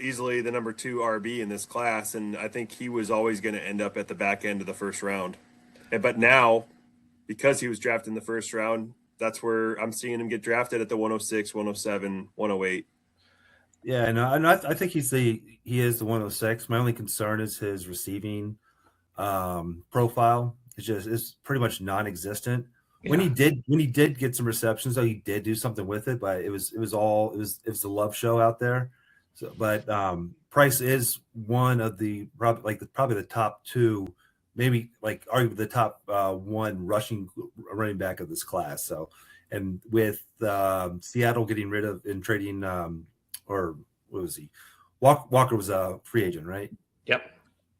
easily the number 2 RB in this class, and I think he was always going to end up at the back end of the first round. But now, because he was drafted in the first round, that's where I'm seeing him get drafted at the 106, 107, 108. Yeah, and I think he is the 106. My only concern is his receiving profile. It's pretty much non-existent. Yeah. When he did get some receptions, though, he did do something with it, but it was the love show out there. So, but Price is one of the probably the top 2, maybe like arguably the top 1 rushing running back of this class. So, and with Seattle getting rid of and trading, or what was he? Walker was a free agent, right? Yep.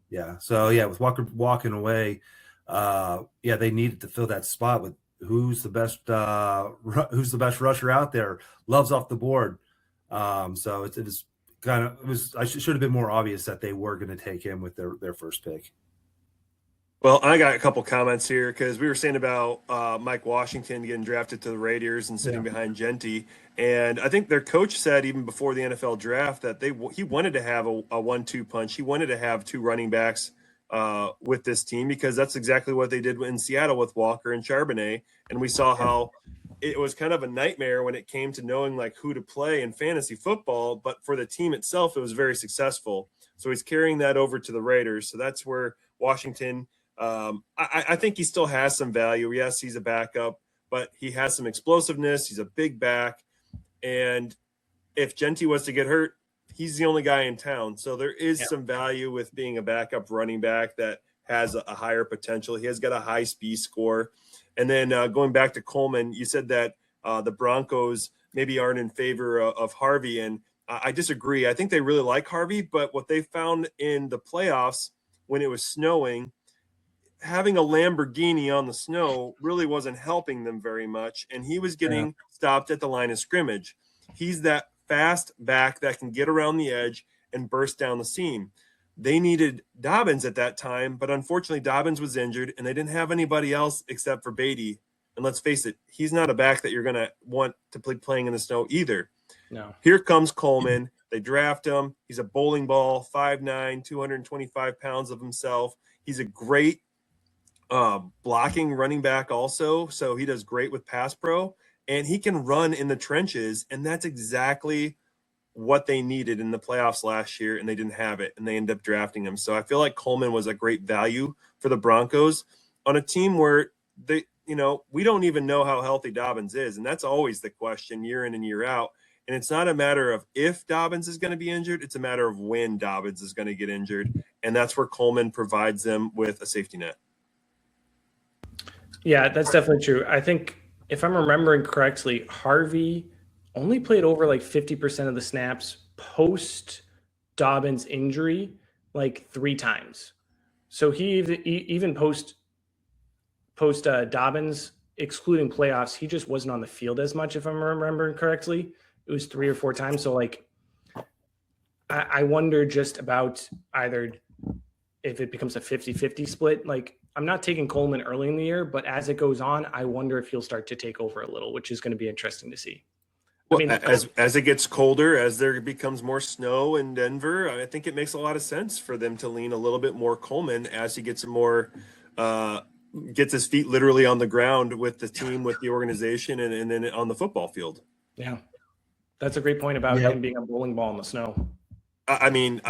Yeah. So yeah, with Walker walking away, they needed to fill that spot with who's the best rusher out there. Love's off the board. So it should have been more obvious that they were going to take him with their first pick. Well, I got a couple comments here because we were saying about Mike Washington getting drafted to the Raiders and sitting behind Genty. And I think their coach said even before the NFL draft that he wanted to have a 1-2 punch. He wanted to have 2 running backs with this team because that's exactly what they did in Seattle with Walker and Charbonnet. And we saw how it was kind of a nightmare when it came to knowing like who to play in fantasy football. But for the team itself, it was very successful. So he's carrying that over to the Raiders. So that's where Washington – I think he still has some value. Yes, he's a backup, but he has some explosiveness. He's a big back. And if Genty was to get hurt, he's the only guy in town. So there is some value with being a backup running back that has a higher potential. He has got a high speed score. And then going back to Coleman, you said that the Broncos maybe aren't in favor of Harvey. And I disagree. I think they really like Harvey, but what they found in the playoffs when it was snowing, having a Lamborghini on the snow really wasn't helping them very much. And he was getting stopped at the line of scrimmage. He's that fast back that can get around the edge and burst down the seam. They needed Dobbins at that time, but unfortunately Dobbins was injured and they didn't have anybody else except for Beatty. And let's face it, he's not a back that you're going to want to play playing in the snow either. No. Here comes Coleman. They draft him. He's a bowling ball, 5'9", 225 pounds of himself. He's a great blocking running back also. So he does great with pass pro and he can run in the trenches. And that's exactly what they needed in the playoffs last year. And they didn't have it and they ended up drafting him. So I feel like Coleman was a great value for the Broncos on a team where we don't even know how healthy Dobbins is. And that's always the question year in and year out. And it's not a matter of if Dobbins is going to be injured. It's a matter of when Dobbins is going to get injured. And that's where Coleman provides them with a safety net. Yeah, that's definitely true. I think if I'm remembering correctly, Harvey only played over like 50% of the snaps post Dobbins injury, like 3 times. So he even post Dobbins, excluding playoffs, he just wasn't on the field as much. If I'm remembering correctly, it was 3 or 4 times. So like, I wonder just about either if it becomes a 50-50 split, like, I'm not taking Coleman early in the year, but as it goes on, I wonder if he'll start to take over a little, which is going to be interesting to see. Well, as it gets colder, as there becomes more snow in Denver, I think it makes a lot of sense for them to lean a little bit more Coleman as he gets gets his feet literally on the ground with the team, with the organization, and then on the football field. Yeah. That's a great point about Yep. him being a bowling ball in the snow. I mean,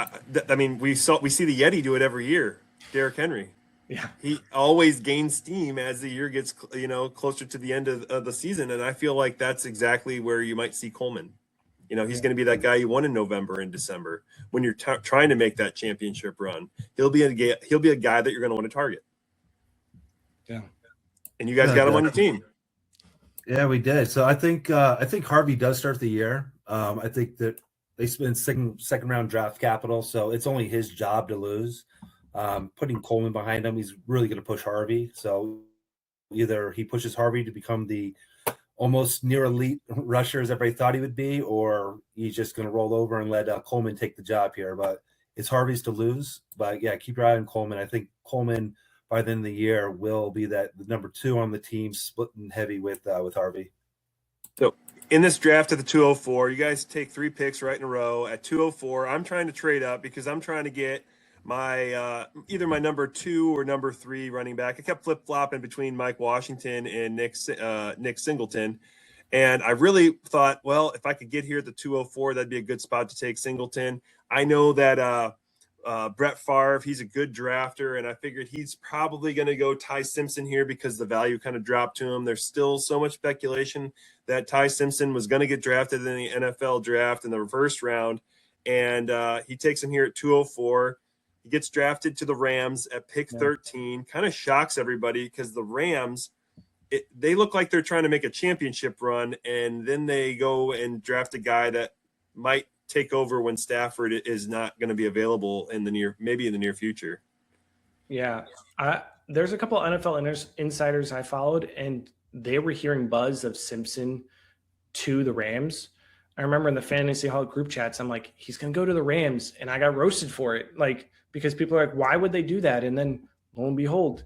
we see the Yeti do it every year. Derrick Henry. Yeah. He always gains steam as the year gets closer to the end of the season, and I feel like that's exactly where you might see Coleman. He's going to be that guy you won in November and December when you're trying to make that championship run. He'll be a guy that you're going to want to target. Yeah. And you guys got him on your team. Yeah, we did. So I think Harvey does start the year. I think that they spent second round draft capital, so it's only his job to lose. Putting Coleman behind him, he's really going to push Harvey. So either he pushes Harvey to become the almost near elite rusher as everybody thought he would be, or he's just going to roll over and let Coleman take the job here. But it's Harvey's to lose. But yeah, keep your eye on Coleman. I think Coleman by the end of the year will be the number 2 on the team, splitting heavy with Harvey. So in this draft at the 204, you guys take 3 picks right in a row. At 204, I'm trying to trade up because I'm trying to get my either my number 2 or number 3 running back. I kept flip-flopping between Mike Washington and Nick Singleton. And I really thought, well, if I could get here at the 204, that'd be a good spot to take Singleton. I know that Brett Favre, he's a good drafter, and I figured he's probably going to go Ty Simpson here because the value kind of dropped to him. There's still so much speculation that Ty Simpson was going to get drafted in the NFL draft in the first round, and he takes him here at 204. He gets drafted to the Rams at pick 13. Kind of shocks everybody because the Rams, they look like they're trying to make a championship run, and then they go and draft a guy that might take over when Stafford is not going to be available in the near future. Yeah. There's a couple NFL insiders I followed, and they were hearing buzz of Simpson to the Rams. I remember in the Fantasy Hall group chats, I'm like, he's going to go to the Rams, and I got roasted for it. Like, because people are like, why would they do that? And then lo and behold,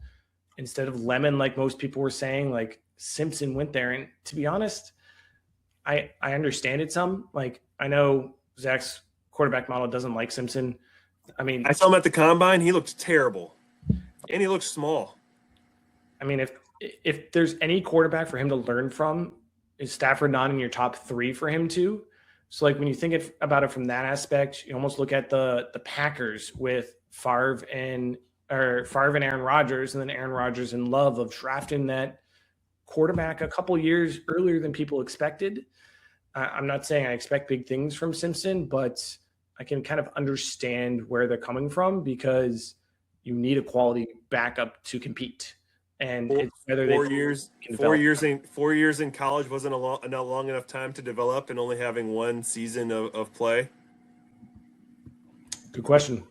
instead of Lemon, like most people were saying, like Simpson went there. And to be honest, I understand it some. Like, I know Zach's quarterback model doesn't like Simpson. I mean, I saw him at the combine. He looked terrible, and he looked small. I mean, if there's any quarterback for him to learn from, is Stafford not in your top 3 for him to? So, like, when you think about it from that aspect, you almost look at the Packers with Favre and Aaron Rodgers, and then Aaron Rodgers and Love of drafting that quarterback a couple years earlier than people expected. I'm not saying I expect big things from Simpson, but I can kind of understand where they're coming from because you need a quality backup to compete. And it's whether 4 years in college wasn't a long enough time to develop, and only having 1 season of play. Good question.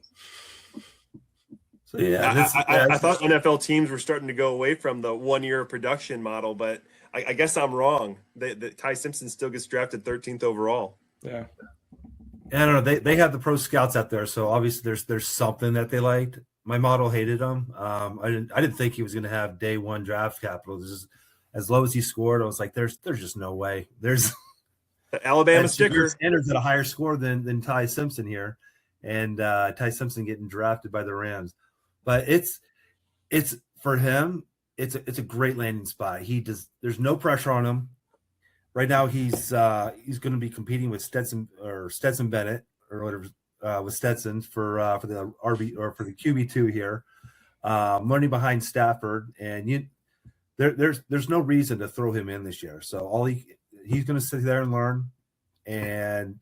So yeah, I thought NFL teams were starting to go away from the 1 year production model, but I guess I'm wrong. Ty Simpson still gets drafted 13th overall. Yeah. I don't know. They have the pro scouts out there, so obviously there's something that they liked. My model hated him. I didn't think he was going to have day 1 draft capital. Just as low as he scored, I was like, there's just no way. There's the Alabama sticker standards at a higher score than Ty Simpson here, and Ty Simpson getting drafted by the Rams. But it's for him. It's a great landing spot. There's no pressure on him right now. He's going to be competing with Stetson Bennett or whatever with Stetson for the RB or for the QB2 here, running behind Stafford, and there's no reason to throw him in this year. So he's going to sit there and learn, and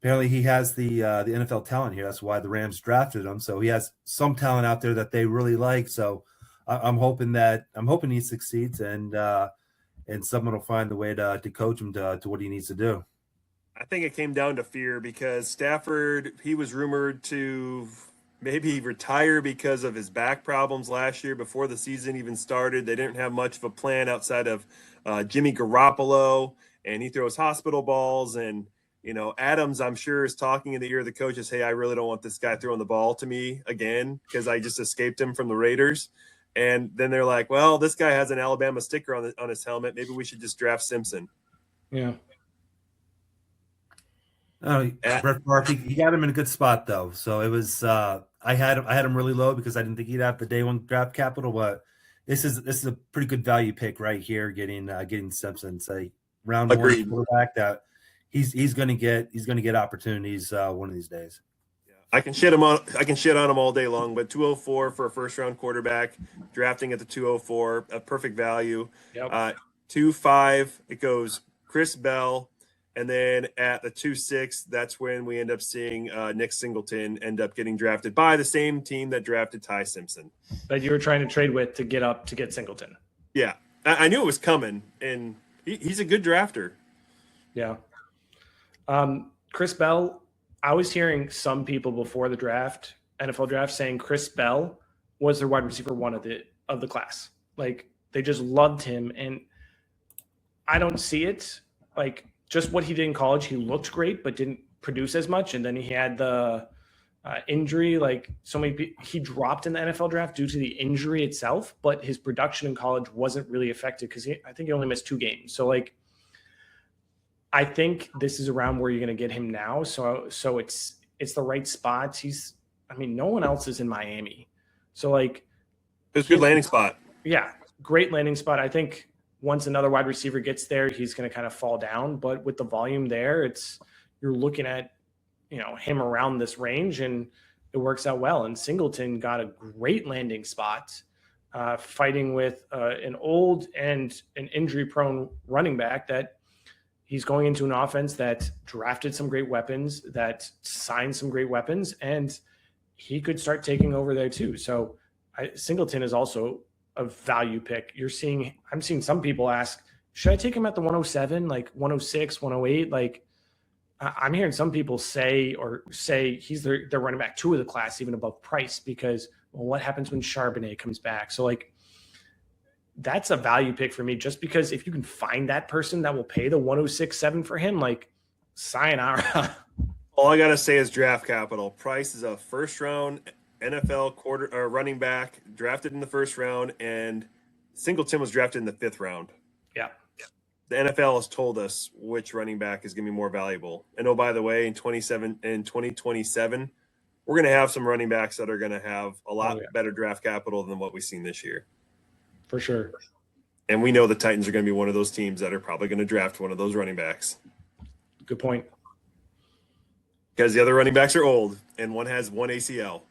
apparently he has the NFL talent here. That's why the Rams drafted him. So he has some talent out there that they really like. So I'm hoping he succeeds, and someone will find the way to coach him to what he needs to do. I think it came down to fear because Stafford, he was rumored to maybe retire because of his back problems last year before the season even started. They didn't have much of a plan outside of Jimmy Garoppolo, and he throws hospital balls. And, Adams, I'm sure, is talking in the ear of the coaches, hey, I really don't want this guy throwing the ball to me again because I just escaped him from the Raiders. And then they're like, well, this guy has an Alabama sticker on his helmet. Maybe we should just draft Simpson. Yeah. Brett Favre, he got him in a good spot though. So it was I had him really low because I didn't think he'd have the day 1 draft capital. But this is a pretty good value pick right here, getting Simpson. Say round Agreed. 1 quarterback that he's going to get opportunities one of these days. I can shit on him all day long, but 204 for a first round quarterback, drafting at the 204, a perfect value. Yep. 2.5, it goes Chris Bell, and then at the 2.6, that's when we end up seeing Nick Singleton end up getting drafted by the same team that drafted Ty Simpson. That you were trying to trade with to get up to get Singleton. Yeah, I knew it was coming, and he's a good drafter. Yeah. Chris Bell, I was hearing some people before the draft, NFL draft, saying Chris Bell was their wide receiver one of the class. Like, they just loved him, and I don't see it. Like, just what he did in college, he looked great, but didn't produce as much. And then he had the injury. Like, he dropped in the NFL draft due to the injury itself, but his production in college wasn't really affected because I think he only missed 2 games. So, like, I think this is around where you're going to get him now. So it's the right spot. No one else is in Miami. So, like, it's a good landing spot. Yeah, great landing spot. I think once another wide receiver gets there, he's going to kind of fall down. But with the volume there, you're looking at, him around this range, and it works out well. And Singleton got a great landing spot, fighting with an old and an injury-prone running back that he's going into an offense that drafted some great weapons, that signed some great weapons, and he could start taking over there too. So Singleton is also a value pick. I'm seeing some people ask, should I take him at the 107, like 106, 108? Like, I'm hearing some people say he's their running back 2 of the class, even above Price, because, well, what happens when Charbonnet comes back? So, like, that's a value pick for me, just because if you can find that person that will pay the 106.7 for him, like, sayonara. All I got to say is draft capital. Price is a first round NFL running back drafted in the first round, and Singleton was drafted in the 5th round. Yeah. The NFL has told us which running back is going to be more valuable. And oh, by the way, in 2027, we're going to have some running backs that are going to have a lot better draft capital than what we've seen this year. For sure. And we know the Titans are going to be one of those teams that are probably going to draft one of those running backs. Good point. Because the other running backs are old, and one has 1 ACL.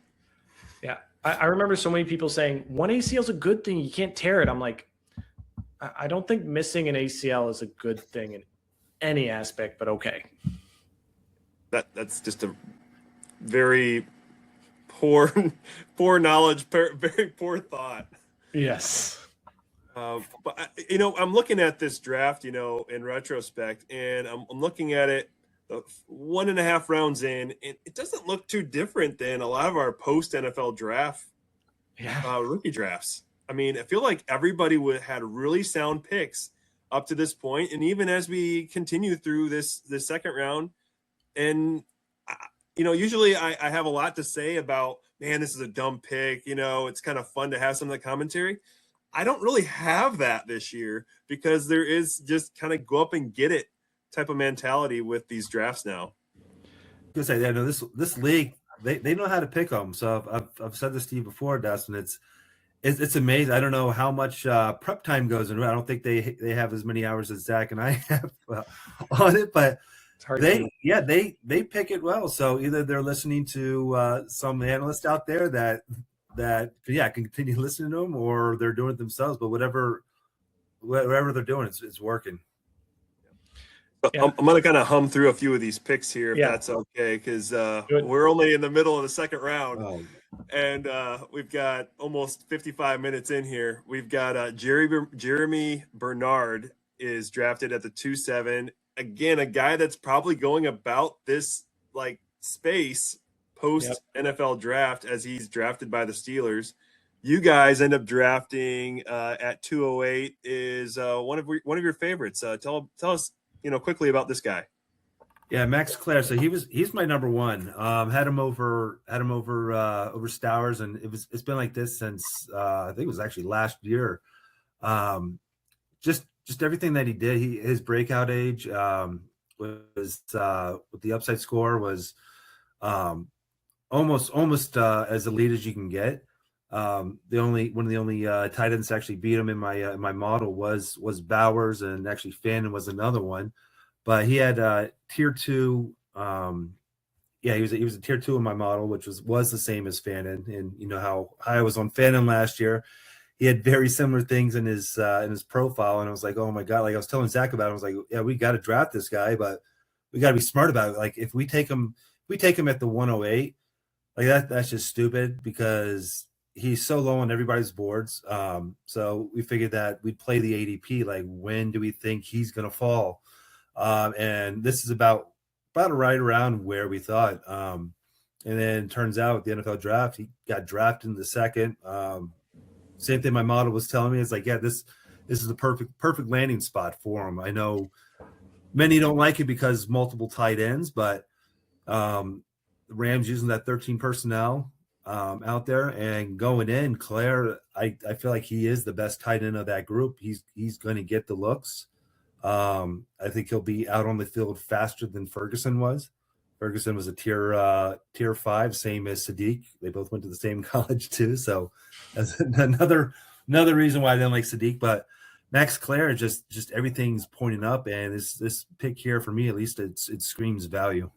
Yeah. I remember so many people saying 1 ACL is a good thing. You can't tear it. I'm like, I don't think missing an ACL is a good thing in any aspect, but okay. That's just a very poor knowledge, very poor thought. Yes. But I'm looking at this draft, in retrospect, and I'm looking at it 1.5 rounds in, and it doesn't look too different than a lot of our post NFL draft, rookie drafts. I mean, I feel like everybody had really sound picks up to this point, and even as we continue through this second round, and usually I have a lot to say about, man, this is a dumb pick. It's kind of fun to have some of the commentary. I don't really have that this year because there is just kind of go up and get it type of mentality with these drafts now. Because this league, they know how to pick them. So I've said this to you before, Dustin. It's amazing. I don't know how much prep time goes into it. I don't think they have as many hours as Zach and I have on it, but they pick it well. So either they're listening to some analyst out there that can continue listening to them, or they're doing it themselves. But whatever they're doing, it's working. Yeah. I'm going to kind of hum through a few of these picks here, if that's okay, because we're only in the middle of the second round, and we've got almost 55 minutes in here. We've got Jeremy Bernard is drafted at the 2.7. Again, a guy that's probably going about this like space post NFL draft, as he's drafted by the Steelers. You guys end up drafting at 208 is one of your favorites. Tell us quickly about this guy. Yeah, Max Clare. So he's my number one. Had him over Stowers, and it's been like this since I think it was actually last year. Just everything that he did. His breakout age was with the upside score was almost as elite as you can get. One of the only tight ends to actually beat him in my model was Bowers, and actually Fannin was another one. but he had tier 2. Yeah, he was a tier 2 in my model, which was the same as Fannin. And you know how high I was on Fannin last year. He had very similar things in his profile, and I was like, oh my god! Like I was telling Zach about it, I was like, yeah, we got to draft this guy, but we got to be smart about it. Like if we take him at the 108, like that's just stupid because he's so low on everybody's boards. So we figured that we'd play the ADP. Like when do we think he's gonna fall? And this is about right around where we thought. And then it turns out the NFL draft, he got drafted in the second. Same thing my model was telling me. It's like, yeah, this is the perfect landing spot for him. I know many don't like it because multiple tight ends, but the Rams using that 13 personnel out there and going in, Claire, I feel like he is the best tight end of that group. He's going to get the looks. I think he'll be out on the field faster than Ferguson was. Ferguson was a tier 5, same as Sadiq. They both went to the same college too. So that's another reason why I didn't like Sadiq. But Max Clare, just everything's pointing up, and this pick here for me, at least, it screams value.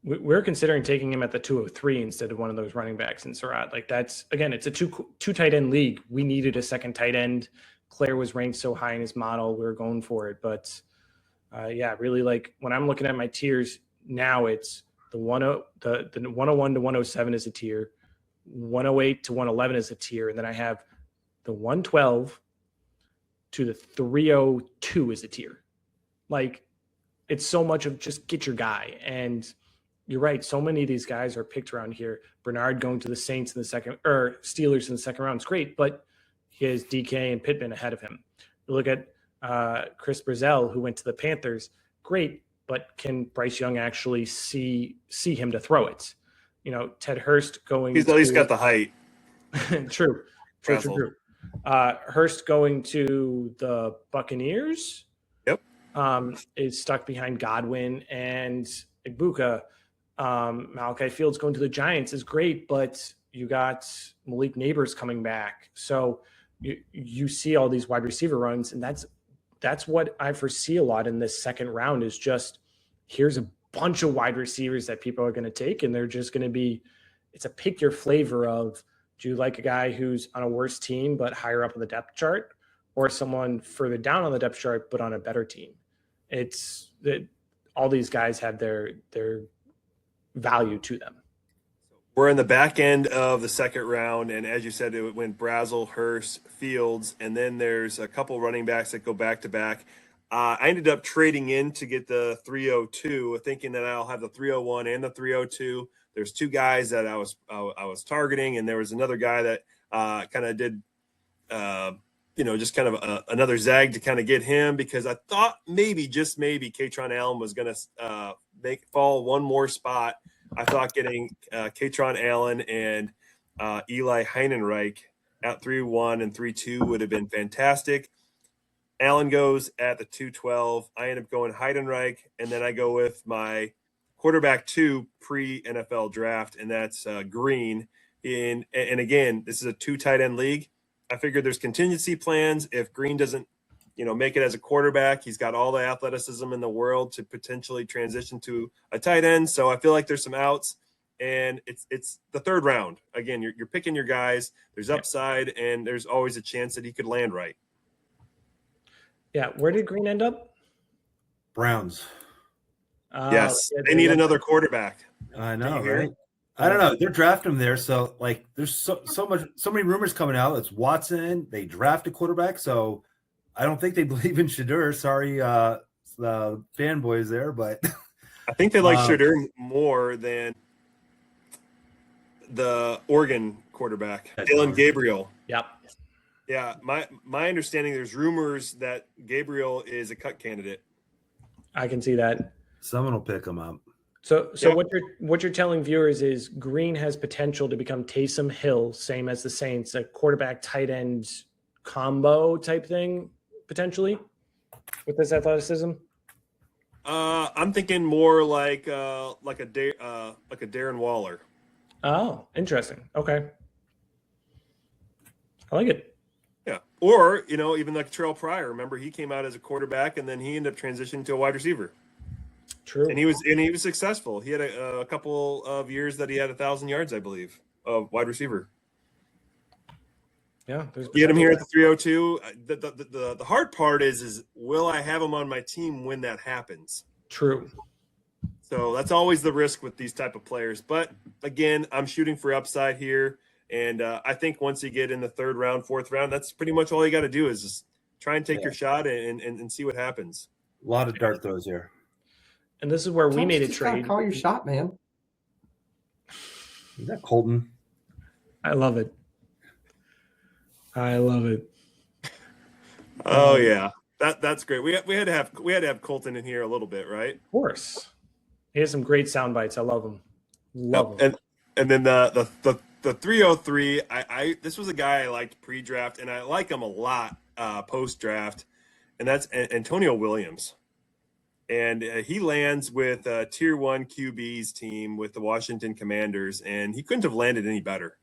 We're considering taking him at the 203 instead of one of those running backs in Surratt. Like that's, again, it's a two tight end league. We needed a second tight end. Claire was ranked so high in his model. We were going for it. But yeah, really, like when I'm looking at my tiers now, it's the 101 to 107 is a tier, 108 to 111 is a tier, and then I have the 112 to the 302 is a tier. Like it's so much of just get your guy. And you're right. So many of these guys are picked around here. Bernard going to the Saints in the second, or Steelers in the second round is great, but he has DK and Pittman ahead of him. You look at Chris Brazell, who went to the Panthers. Great, but can Bryce Young actually see him to throw it? You know, Ted Hurst going. He's at least got the height. True. Hurst going to the Buccaneers. Yep. Is stuck behind Godwin and Ibuka. Malachi Fields going to the Giants is great, but you got Malik Neighbors coming back. So you see all these wide receiver runs, and that's what I foresee a lot in this second round is just here's a bunch of wide receivers that people are going to take, and they're just going to be – it's a pick your flavor of do you like a guy who's on a worse team but higher up on the depth chart or someone further down on the depth chart but on a better team. It's that all these guys have their value to them. We're in the back end of the second round, and as you said, it went Brazel, Hurst, Fields, and then there's a couple running backs that go back to back. I ended up trading in to get the 302, thinking that I'll have the 301 and the 302. There's two guys that I was targeting, and there was another guy that kind of did, just kind of another zag to kind of get him because I thought just maybe Katron Allen was going to fall one more spot. I thought getting Katron Allen and Eli Heinenreich at 3-1 and 3-2 would have been fantastic. Allen goes at the 212. I end up going Heidenreich, and then I go with my quarterback 2 pre-NFL draft, and that's Green. And again, this is a 2 tight end league. I figured there's contingency plans. If Green doesn't, make it as a quarterback, he's got all the athleticism in the world to potentially transition to a tight end. So I feel like there's some outs, and it's the third round. Again, you're picking your guys. There's upside, and there's always a chance that he could land right. Yeah, where did Green end up? Browns. Yes, they need another quarterback. I know, right? I don't know. They're drafting him there, so like, there's so many rumors coming out. It's Watson. They draft a quarterback, so I don't think they believe in Shedeur. Sorry, the fanboys there, but I think they like Shedeur more than the Oregon quarterback, Dylan Gabriel. Yep. Yeah, my understanding, there's rumors that Gabriel is a cut candidate. I can see that. Someone will pick him up. So what you're telling viewers is Green has potential to become Taysom Hill, same as the Saints, a quarterback tight end combo type thing potentially with this athleticism. I'm thinking more like a Darren Waller. Oh, interesting. Okay, I like it. Yeah. Or, even like Terrell Pryor. Remember, he came out as a quarterback and then he ended up transitioning to a wide receiver. True. And he was successful. He had a couple of years that he had 1,000 yards, I believe, of wide receiver. Yeah, there's Get him potential here at there. the 302. The hard part is will I have him on my team when that happens? True. So that's always the risk with these type of players. But again, I'm shooting for upside here. And I think once you get in the third round, fourth round, that's pretty much all you got to do is just try and take your shot and see what happens. A lot of dart throws here. And this is where we Sometimes made you a just gotta trade. Call your shot, man. Is that Colton? I love it. I love it. Oh yeah, that's great. We had to have Colton in here a little bit, right? Of course. He has some great sound bites. I love him. Love him. And then the 303. This was a guy I liked pre-draft, and I like him a lot post-draft, and that's Antonio Williams. And he lands with a Tier 1 QB's team with the Washington Commanders, and he couldn't have landed any better.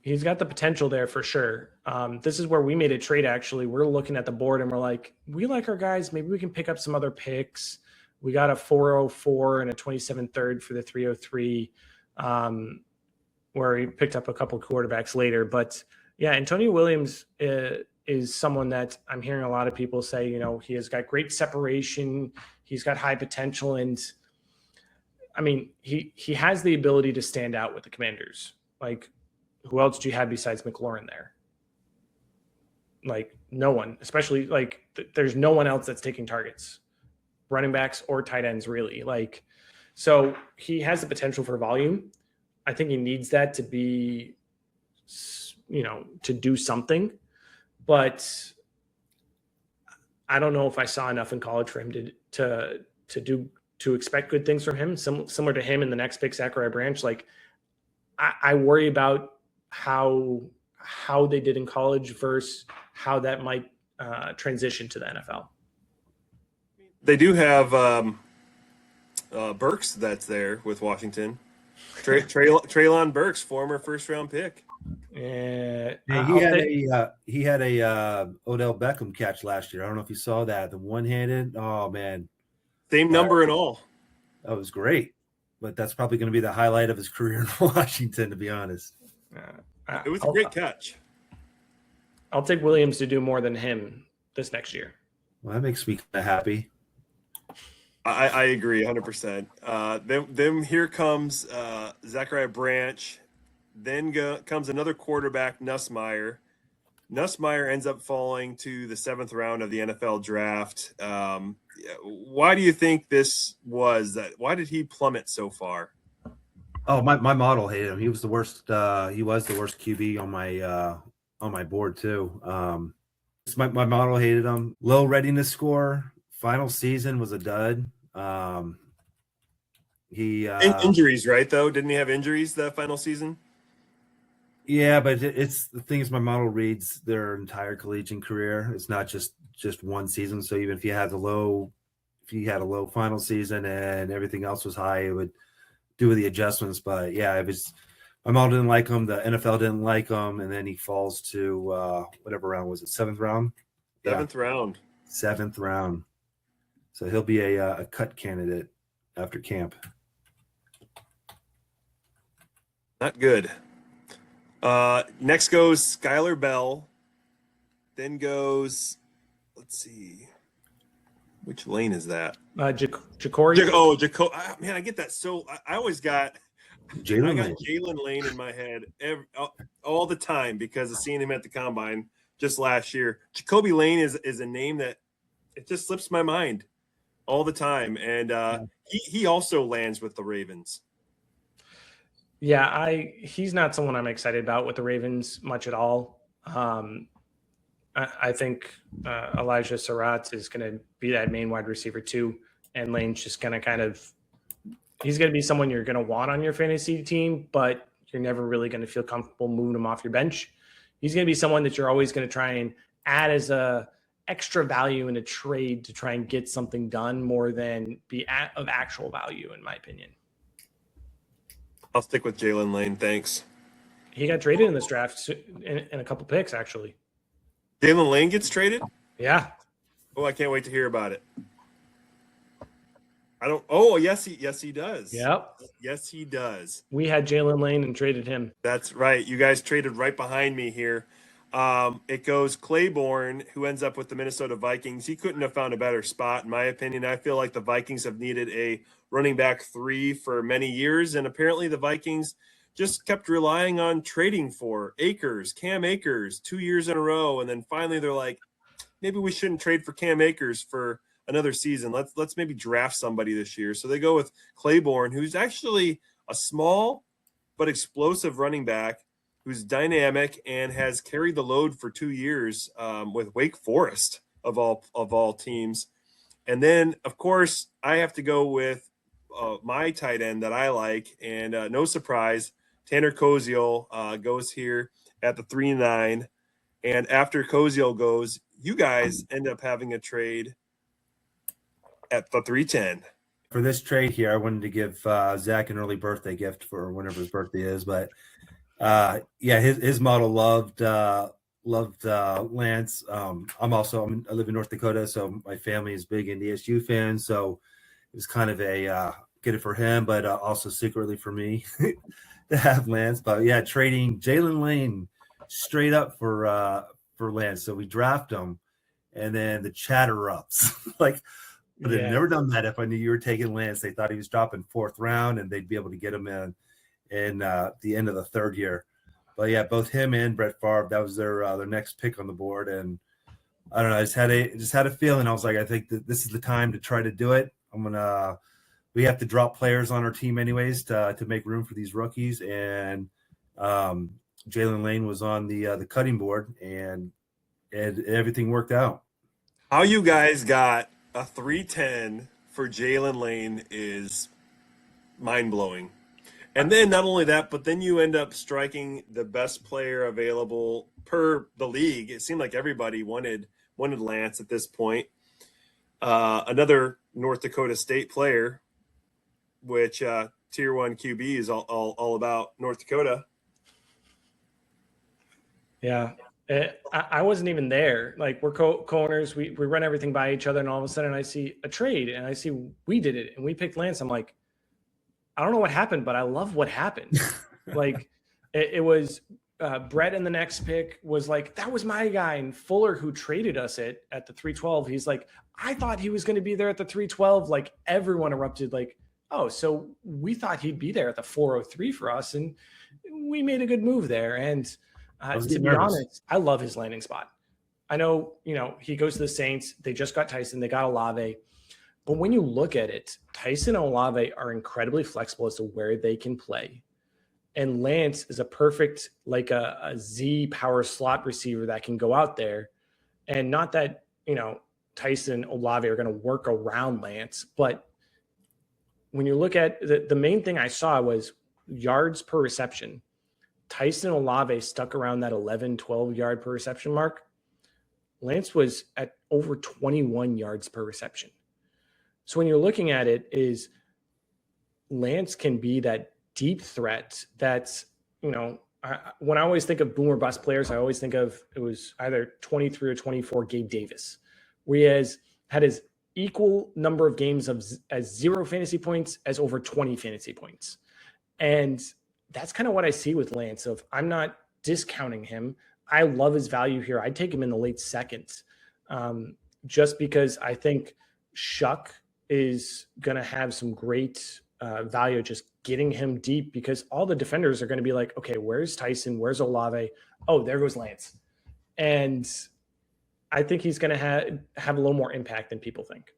He's got the potential there for sure. This is where we made a trade, actually. We're looking at the board, and we're like, we like our guys. Maybe we can pick up some other picks. We got a 404 and a 27 third for the 303, where he picked up a couple quarterbacks later. But, yeah, Antonio Williams is someone that I'm hearing a lot of people say, he has got great separation. He's got high potential. And, I mean, he has the ability to stand out with the Commanders. Like, who else do you have besides McLaurin there? Like, no one. Especially, like, there's no one else that's taking targets. Running backs or tight ends, really. Like, so he has the potential for volume. I think he needs that to be, to do something. But I don't know if I saw enough in college for him to expect good things from him. Similar to him in the next pick, Zachariah Branch. Like, I worry about how they did in college versus how that might transition to the NFL. They do have Burks that's there with Washington. Treylon Burks, former first-round pick. He had a Odell Beckham catch last year. I don't know if you saw that. The one-handed. Oh man, same number and all. That was great. But that's probably going to be the highlight of his career in Washington, to be honest. It was a great catch. I'll take Williams to do more than him this next year. Well, that makes me kind of happy. I agree 100%. Then here comes Zachariah Branch. Then comes another quarterback, Nussmeier. Nussmeier ends up falling to the 7th round of the NFL draft. Why do you think this was that? Why did he plummet so far? Oh, my model hated him. He was the worst. He was the worst QB on my board too. My model hated him. Low readiness score. Final season was a dud. Injuries, right? Though, didn't he have injuries the final season? Yeah, but it's the thing is my model reads their entire collegiate career. It's not just one season. So even if you had a low final season and everything else was high, it would do the adjustments. But yeah, it was my model didn't like him. The NFL didn't like him, and then he falls to whatever round was it? 7th round. 7th round. 7th round. So he'll be a cut candidate after camp. Not good. Next goes Skylar Bell. Then goes, let's see, which lane is that? Ja'Cory. Man, I get that. So I always got Jalen Lane in my head all the time because of seeing him at the combine just last year. Jacoby Lane is a name that it just slips my mind all the time, and he also lands with the Ravens. Yeah, he's not someone I'm excited about with the Ravens much at all. I think Elijah Surratt is going to be that main wide receiver too, and Lane's just going to he's going to be someone you're going to want on your fantasy team, but you're never really going to feel comfortable moving him off your bench. He's going to be someone that you're always going to try and add as a extra value in a trade to try and get something done more than be of actual value, in my opinion. I'll stick with Jalen Lane. Thanks. He got traded in this draft in a couple picks, actually. Jalen Lane gets traded? Yeah. Oh, I can't wait to hear about it. I don't. Oh, yes, he does. Yep. Yes, he does. We had Jalen Lane and traded him. That's right. You guys traded right behind me here. It goes Claiborne, who ends up with the Minnesota Vikings. He couldn't have found a better spot, in my opinion. I feel like the Vikings have needed a running back 3 for many years, and apparently the Vikings just kept relying on trading for Cam Akers, 2 years in a row, and then finally they're like, maybe we shouldn't trade for Cam Akers for another season. Let's maybe draft somebody this year. So they go with Claiborne, who's actually a small but explosive running back who's dynamic and has carried the load for 2 years with Wake Forest of all teams. And then, of course, I have to go with my tight end that I like, and no surprise, Tanner Koziel goes here at the 3-9. And after Koziel goes, you guys end up having a trade at the 3-10. For this trade here, I wanted to give Zach an early birthday gift for whenever his birthday is, but his model loved Lance. I live in North Dakota, so my family is big NDSU fans, so it was kind of a get it for him, but also secretly for me to have Lance. But yeah, trading Jalen Lane straight up for Lance. So we draft him, and then the chat erupts. Like, but they've never done that. If I knew you were taking Lance, they thought he was dropping 4th round, and they'd be able to get him in the end of the 3rd year. But yeah, both him and Brett Favre, that was their next pick on the board. And I don't know, I just had a feeling. I was like, I think that this is the time to try to do it. We have to drop players on our team anyways to make room for these rookies. And Jalen Lane was on the cutting board, and everything worked out. How you guys got a 3-10 for Jalen Lane is mind-blowing. And then not only that, but then you end up striking the best player available per the league. It seemed like everybody wanted Lance at this point. Another North Dakota State player, which Tier 1 QB is all about North Dakota. Yeah. I wasn't even there. Like, we're co-owners. We run everything by each other, and all of a sudden I see a trade, and I see we did it, and we picked Lance. I'm like, I don't know what happened, but I love what happened. Like, it was Brett in the next pick was like, that was my guy. And Fuller, who traded us at the 312, he's like, I thought he was going to be there at the 312. Like, everyone erupted like, oh, so we thought he'd be there at the 403 for us. And we made a good move there. And to be honest, I love his landing spot. I know, he goes to the Saints. They just got Tyson. They got Olave. But when you look at it, Tyson and Olave are incredibly flexible as to where they can play. And Lance is a perfect, like a Z power slot receiver that can go out there. And not that, Tyson, Olave are going to work around Lance. But when you look at the main thing I saw was yards per reception. Tyson and Olave stuck around that 11, 12 yard per reception mark. Lance was at over 21 yards per reception. So when you're looking at it, is Lance can be that deep threat that's, when I always think of boom or bust players, I always think of it was either 23 or 24 Gabe Davis, where he had his equal number of games as 0 fantasy points as over 20 fantasy points. And that's kind of what I see with Lance. Of, I'm not discounting him. I love his value here. I'd take him in the late seconds, just because I think Shuck is going to have some great value just getting him deep, because all the defenders are going to be like, okay, where's Tyson? Where's Olave? Oh, there goes Lance. And I think he's going to have a little more impact than people think.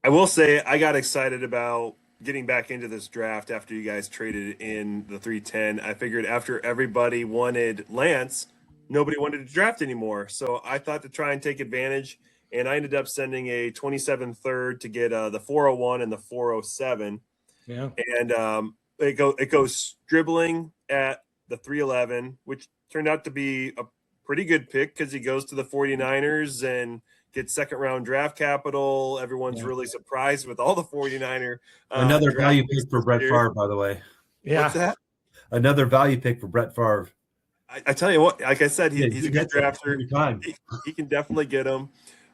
I will say I got excited about getting back into this draft after you guys traded in the 310. I figured after everybody wanted Lance, nobody wanted to draft anymore. So I thought to try and take advantage, and I ended up sending a 27 third to get the 401 and the 407. Yeah. And it goes dribbling at the 311, which turned out to be a pretty good pick because he goes to the 49ers and gets 2nd round draft capital. Everyone's really surprised with all the 49er. Another value pick for Brett Favre, by the way. Yeah. What's that? another value pick for Brett Favre. I tell you what, like I said, Yeah, he's a he good gets it drafter. every time. He can definitely get him.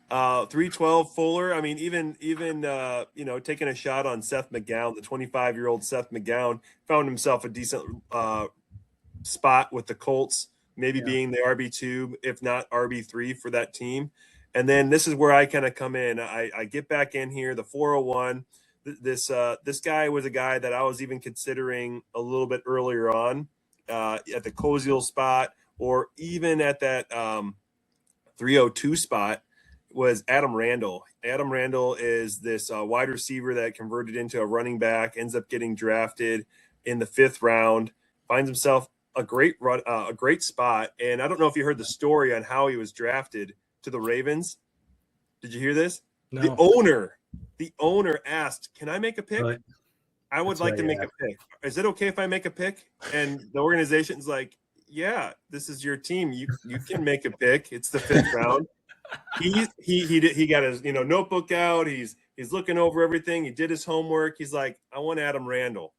312 Fuller. I mean, even taking a shot on Seth McGowan, the 25-year-old Seth McGowan found himself a decent spot with the Colts, maybe being the RB2, if not RB3 for that team. And then this is where I kind of come in. I get back in here, the 401. This guy was a guy that I was even considering a little bit earlier on at the Koziel spot, or even at that 302 spot, was Adam Randall. Adam Randall is this wide receiver that converted into a running back, ends up getting drafted in the 5th round, finds himself a great spot. And I don't know if you heard the story on how he was drafted to the Ravens. Did you hear this? No. The owner asked, "Can I make a pick? Right. I would like to make a pick. Is it okay if I make a pick?" And the organization's like, "Yeah, this is your team. You can make a pick. It's the 5th round." He got his notebook out. He's looking over everything. He did his homework. He's like, "I want Adam Randall,"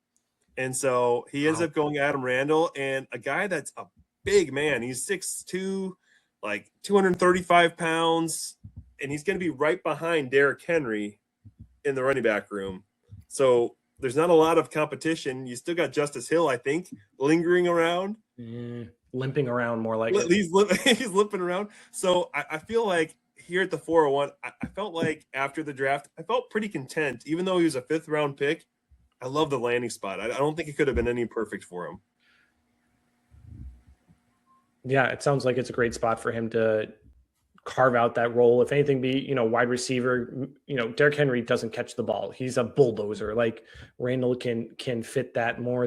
and so he ends up going Adam Randall, and a guy that's a big man. He's 6'2", like 235 pounds, and he's going to be right behind Derrick Henry in the running back room. So there's not a lot of competition. You still got Justice Hill, I think, lingering around. Limping around more like he's limping around. So I feel like here at the 401, I felt like after the draft, I felt pretty content. Even though he was a 5th round pick, I love the landing spot. I don't think it could have been any perfect for him. Yeah, it sounds like it's a great spot for him to carve out that role. If anything, be wide receiver. Derrick Henry doesn't catch the ball. He's a bulldozer. Like Randall can fit that more.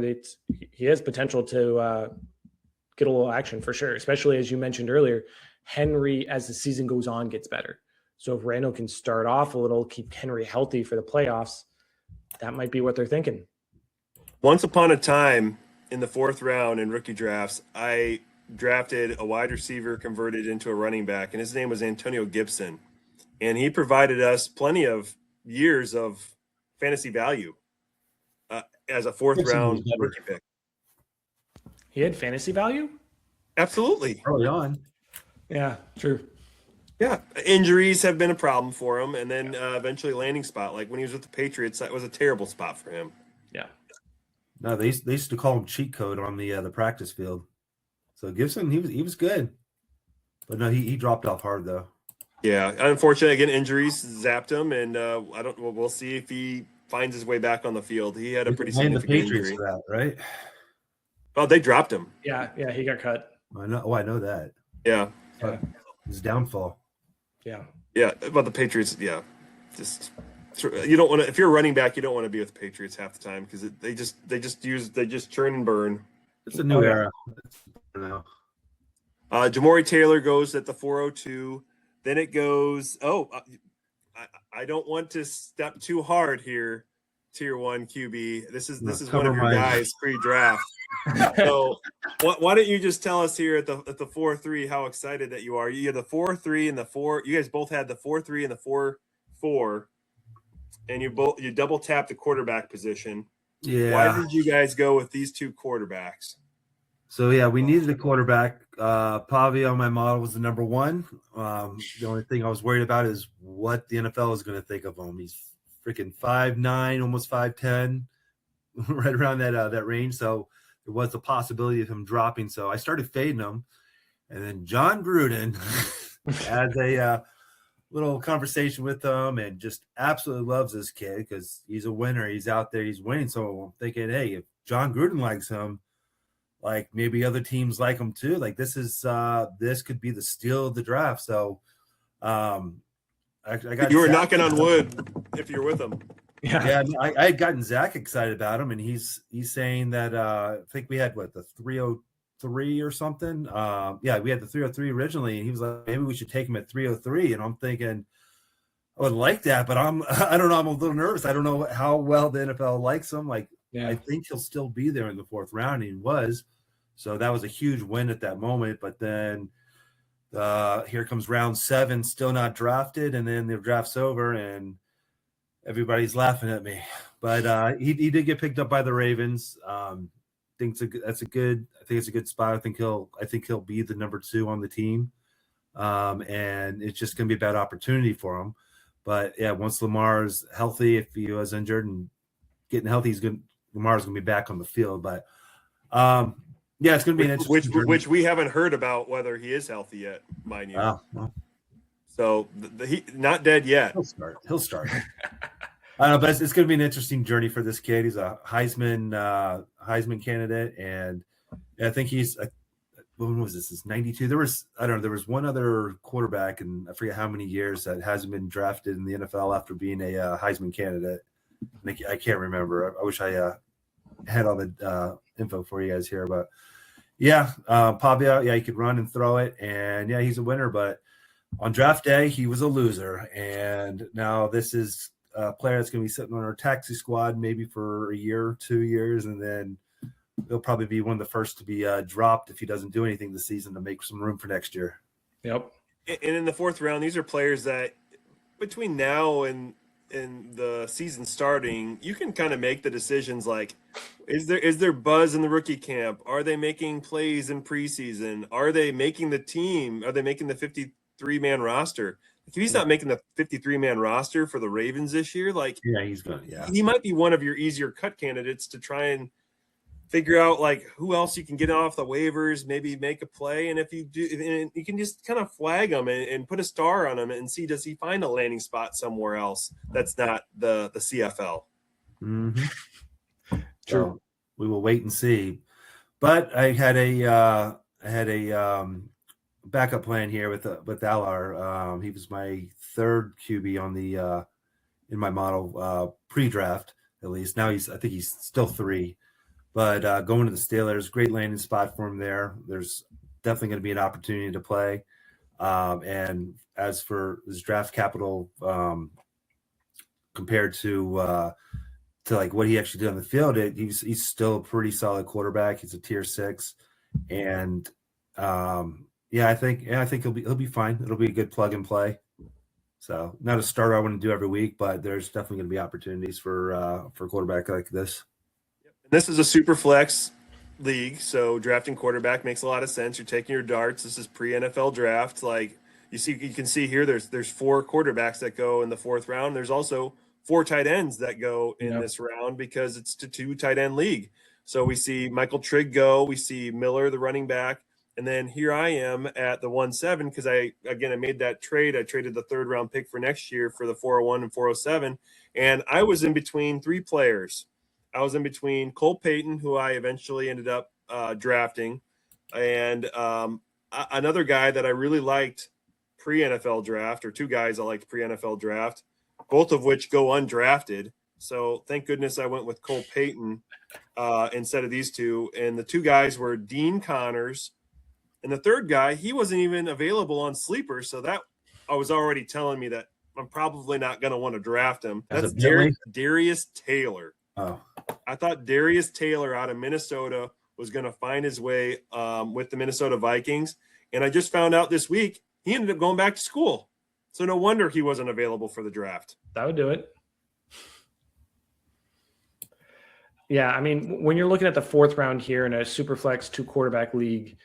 He has potential to get a little action for sure, especially as you mentioned earlier. Henry, as the season goes on, gets better. So if Randall can start off a little, keep Henry healthy for the playoffs, that might be what they're thinking. Once upon a time in the 4th round in rookie drafts, I drafted a wide receiver converted into a running back, and his name was Antonio Gibson. And he provided us plenty of years of fantasy value as a 4th round rookie pick. He had fantasy value? Absolutely. Early on. Yeah, true. Yeah. Injuries have been a problem for him. And then eventually landing spot. Like when he was with the Patriots, that was a terrible spot for him. Yeah. No, they used to call him cheat code on the practice field. So Gibson, he was good. But no, he dropped off hard though. Yeah. Unfortunately, again, injuries zapped him. And we'll see if he finds his way back on the field. He had a pretty significant injury. For that, right? Oh, they dropped him. Yeah, he got cut. I know. Oh, I know that. Yeah. His downfall. Yeah. Yeah, but the Patriots, just you don't want to. If you're a running back, you don't want to be with the Patriots half the time because they just churn and burn. It's a new era. Now. Jamori Taylor goes at the 402. Then it goes. I don't want to step too hard here. Tier 1 QB. This is one of your guys pre-draft. So why don't you just tell us here at the 4-3 how excited that you are? You had the 4-3 and the 4. You guys both had the 4-3 and the 4-4, and you double tapped the quarterback position. Yeah. Why did you guys go with these 2 quarterbacks? So yeah, we needed a quarterback. Pavia on my model was the number 1. The only thing I was worried about is what the NFL is going to think of him. He's freaking 5'9", almost 5'10", right around that range. So there was a possibility of him dropping. So I started fading him. And then John Gruden has a little conversation with him and just absolutely loves this kid because he's a winner. He's out there. He's winning. So I'm thinking, hey, if John Gruden likes him, like maybe other teams like him too. Like this could be the steal of the draft. So I got. You were knocking on wood if you're with him. Yeah. I had gotten Zach excited about him, and he's saying that I think we had the 303 or something. Yeah, we had the 303 originally, and he was like, maybe we should take him at 303. And I'm thinking, I would like that, but I don't know. I'm a little nervous. I don't know how well the NFL likes him. Like, I think he'll still be there in the 4th round. And he was, so that was a huge win at that moment. But then here comes round 7, still not drafted, and then the draft's over, and everybody's laughing at me. But he did get picked up by the Ravens. that's a good. I think it's a good spot. I think he'll be the number 2 on the team, and it's just going to be a bad opportunity for him. But yeah, once Lamar's healthy, if he was injured and getting healthy, Lamar's going to be back on the field. But yeah, it's going to be an interesting which we haven't heard about whether he is healthy yet, mind you. Well, so he not dead yet. He'll start. I don't know, but it's going to be an interesting journey for this kid. He's a Heisman candidate, and I think he's when was this? It's 92. There was one other quarterback, and I forget how many years that hasn't been drafted in the NFL after being a Heisman candidate. I can't remember. I wish I had all the info for you guys here, but yeah, Pavia, yeah, he could run and throw it, and yeah, he's a winner. But on draft day, he was a loser, and now this is a player that's going to be sitting on our taxi squad maybe for a year, 2 years, and then he'll probably be one of the first to be dropped if he doesn't do anything this season to make some room for next year. Yep. And in the 4th round, these are players that between now and the season starting, you can kind of make the decisions like, is there buzz in the rookie camp? Are they making plays in preseason? Are they making the team? Are they making the 53-man roster? If he's not making the 53-man roster for the Ravens this year, like yeah, he's good. Yeah, he might be one of your easier cut candidates to try and figure out like who else you can get off the waivers, maybe make a play. And if you do, and you can just kind of flag him and put a star on him and see, does he find a landing spot somewhere else that's not the CFL? Mm-hmm. True. So we will wait and see. But I had a backup plan here with Alar. He was my 3rd QB on the in my model pre-draft, at least. Now I think he's still 3. But going to the Steelers, great landing spot for him there. There's definitely going to be an opportunity to play. And as for his draft capital compared to like what he actually did on the field, he's still a pretty solid quarterback. He's a tier 6, and I think he'll be fine. It'll be a good plug and play. So not a starter I want to do every week, but there's definitely going to be opportunities for a quarterback like this. This is a super flex league, so drafting quarterback makes a lot of sense. You're taking your darts. This is pre-NFL draft. Like you can see here, there's 4 quarterbacks that go in the 4th round. There's also 4 tight ends that go in this round because it's a 2 tight end league. So we see Michael Trigg go, we see Miller, the running back, and then here I am at the 1-7 because I made that trade. I traded the 3rd round pick for next year for the 401 and 407, and I was in between 3 players. I was in between Cole Payton, who I eventually ended up drafting, and another guy that I really liked pre-NFL draft, or 2 guys I liked pre-NFL draft, both of which go undrafted. So thank goodness I went with Cole Payton instead of these 2. And the 2 guys were Dean Connors, and the 3rd guy, he wasn't even available on Sleeper. So that I was already telling me that I'm probably not going to want to draft him. That's Darius Taylor. Oh. I thought Darius Taylor out of Minnesota was going to find his way with the Minnesota Vikings. And I just found out this week he ended up going back to school. So no wonder he wasn't available for the draft. That would do it. Yeah, I mean, when you're looking at the 4th round here in a super flex 2 quarterback league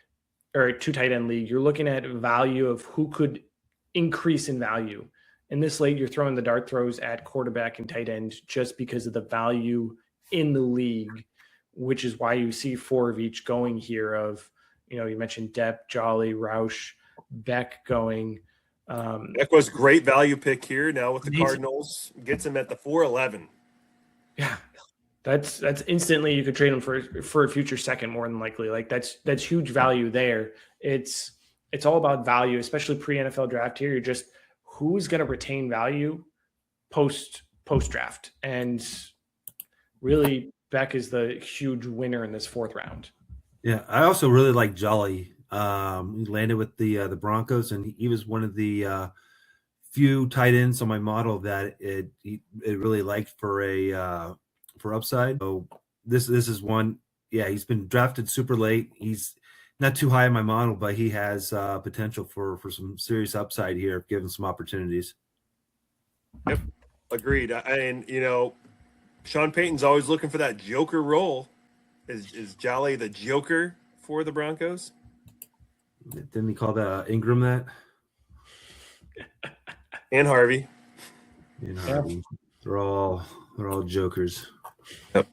or a 2 tight end league, you're looking at value of who could increase in value. In this late, you're throwing the dart throws at quarterback and tight end just because of the value in the league, which is why you see 4 of each going here of, you mentioned Depp, Jolly, Roush, Beck going. Beck was great value pick here now with the Cardinals. Gets him at the 411. Yeah. That's instantly you could trade him for a future second more than likely. Like that's huge value there. It's all about value, especially pre-NFL draft here. You're just who's going to retain value post draft, and really Beck is the huge winner in this 4th round. Yeah, I also really like Jolly. He landed with the Broncos, and he was one of the few tight ends on my model that it really liked for upside. So this is one. Yeah, he's been drafted super late. He's not too high in my model, but he has potential for some serious upside here, if given some opportunities. Yep, agreed. And Sean Payton's always looking for that joker role. Is Jolly the Joker for the Broncos? Didn't he call that Ingram that? And Harvey. You know, they're all jokers. Yep.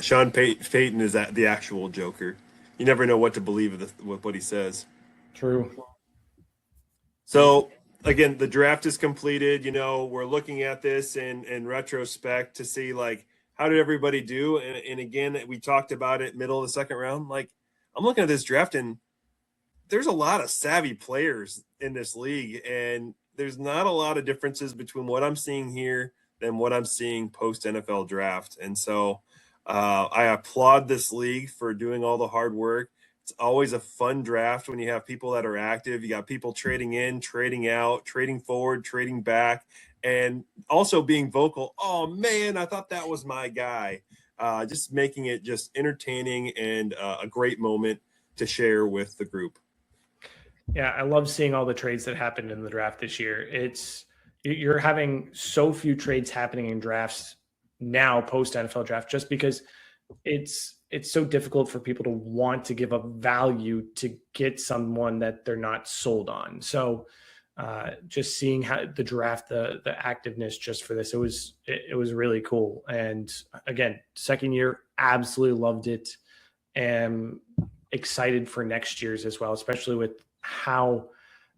Sean Payton is the actual Joker. You never know what to believe of what he says. True. So again, the draft is completed. You know, we're looking at this in retrospect to see like how did everybody do. And again, we talked about it middle of the second round. Like I'm looking at this draft and there's a lot of savvy players in this league, and there's not a lot of differences between what I'm seeing here than what I'm seeing post NFL draft. And so I applaud this league for doing all the hard work. It's always a fun draft when you have people that are active. You got people trading in, trading out, trading forward, trading back, and also being vocal. Oh man, I thought that was my guy. Just making it just entertaining and a great moment to share with the group. Yeah, I love seeing all the trades that happened in the draft this year. You're having so few trades happening in drafts now post NFL draft just because it's so difficult for people to want to give up value to get someone that they're not sold on. So just seeing how the draft, the activeness just for this, it was really cool. And again, second year, absolutely loved it. And excited for next year's as well, especially with how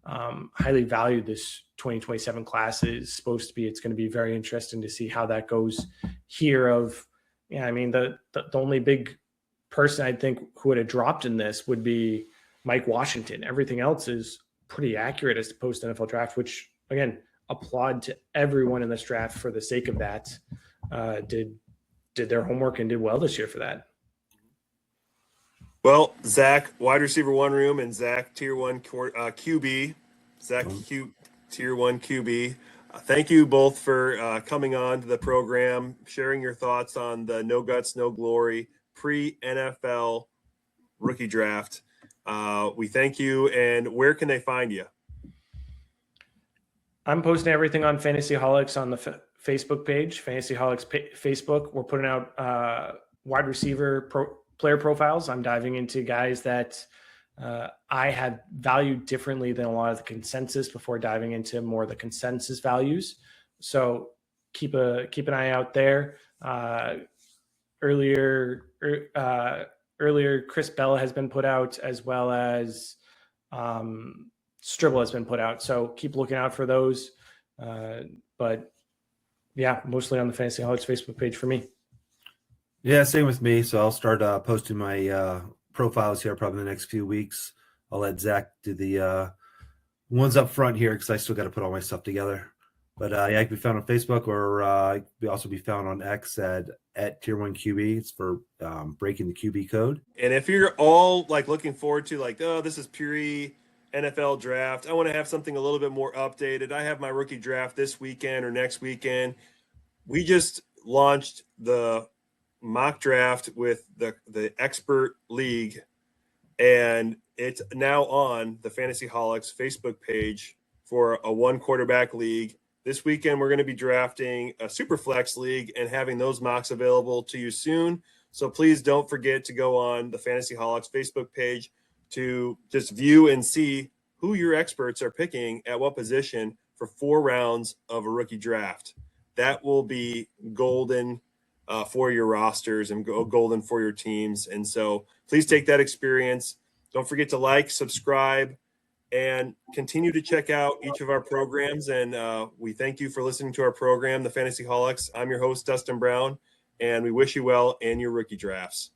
highly valued this 2027 class is supposed to be. It's going to be very interesting to see how that goes here. I mean, the only big person I think who would have dropped in this would be Mike Washington. Everything else is pretty accurate as post NFL draft, which again, applaud to everyone in this draft for the sake of that. Did their homework and did well this year for that. Well, Zach, wide receiver one room, and Zach, tier one QB. Zach, tier one QB. Thank you both for coming on to the program, sharing your thoughts on the No Guts, No Glory pre-NFL rookie draft. We thank you. And where can they find you? I'm posting everything on Fantasyholics on the Facebook page, Fantasyholics Facebook. We're putting out wide receiver player profiles. I'm diving into guys that I had valued differently than a lot of the consensus before diving into more of the consensus values. So keep an eye out there. Earlier, Chris Bella has been put out, as well as Stribble has been put out. So keep looking out for those. But yeah, mostly on the Fantasyholics Facebook page for me. Yeah, same with me. So I'll start posting my profiles here probably in the next few weeks. I'll let Zach do the ones up front here because I still got to put all my stuff together. But yeah, I can be found on Facebook, or I can also be found on X at Tier 1 QB. It's for breaking the QB code. And if you're all like looking forward to like, oh, this is pure NFL draft, I want to have something a little bit more updated. I have my rookie draft this weekend or next weekend. We just launched the mock draft with the expert league, and it's now on the Fantasyholics Facebook page for a one quarterback league. This weekend we're going to be drafting a super flex league and having those mocks available to you soon. So please don't forget to go on the Fantasyholics Facebook page to just view and see who your experts are picking at what position for 4 rounds of a rookie draft. That will be golden for your rosters and golden for your teams. And so please take that experience. Don't forget to like, subscribe, and continue to check out each of our programs. And we thank you for listening to our program, The Fantasyholics. I'm your host, Dustin Brown, and we wish you well in your rookie drafts.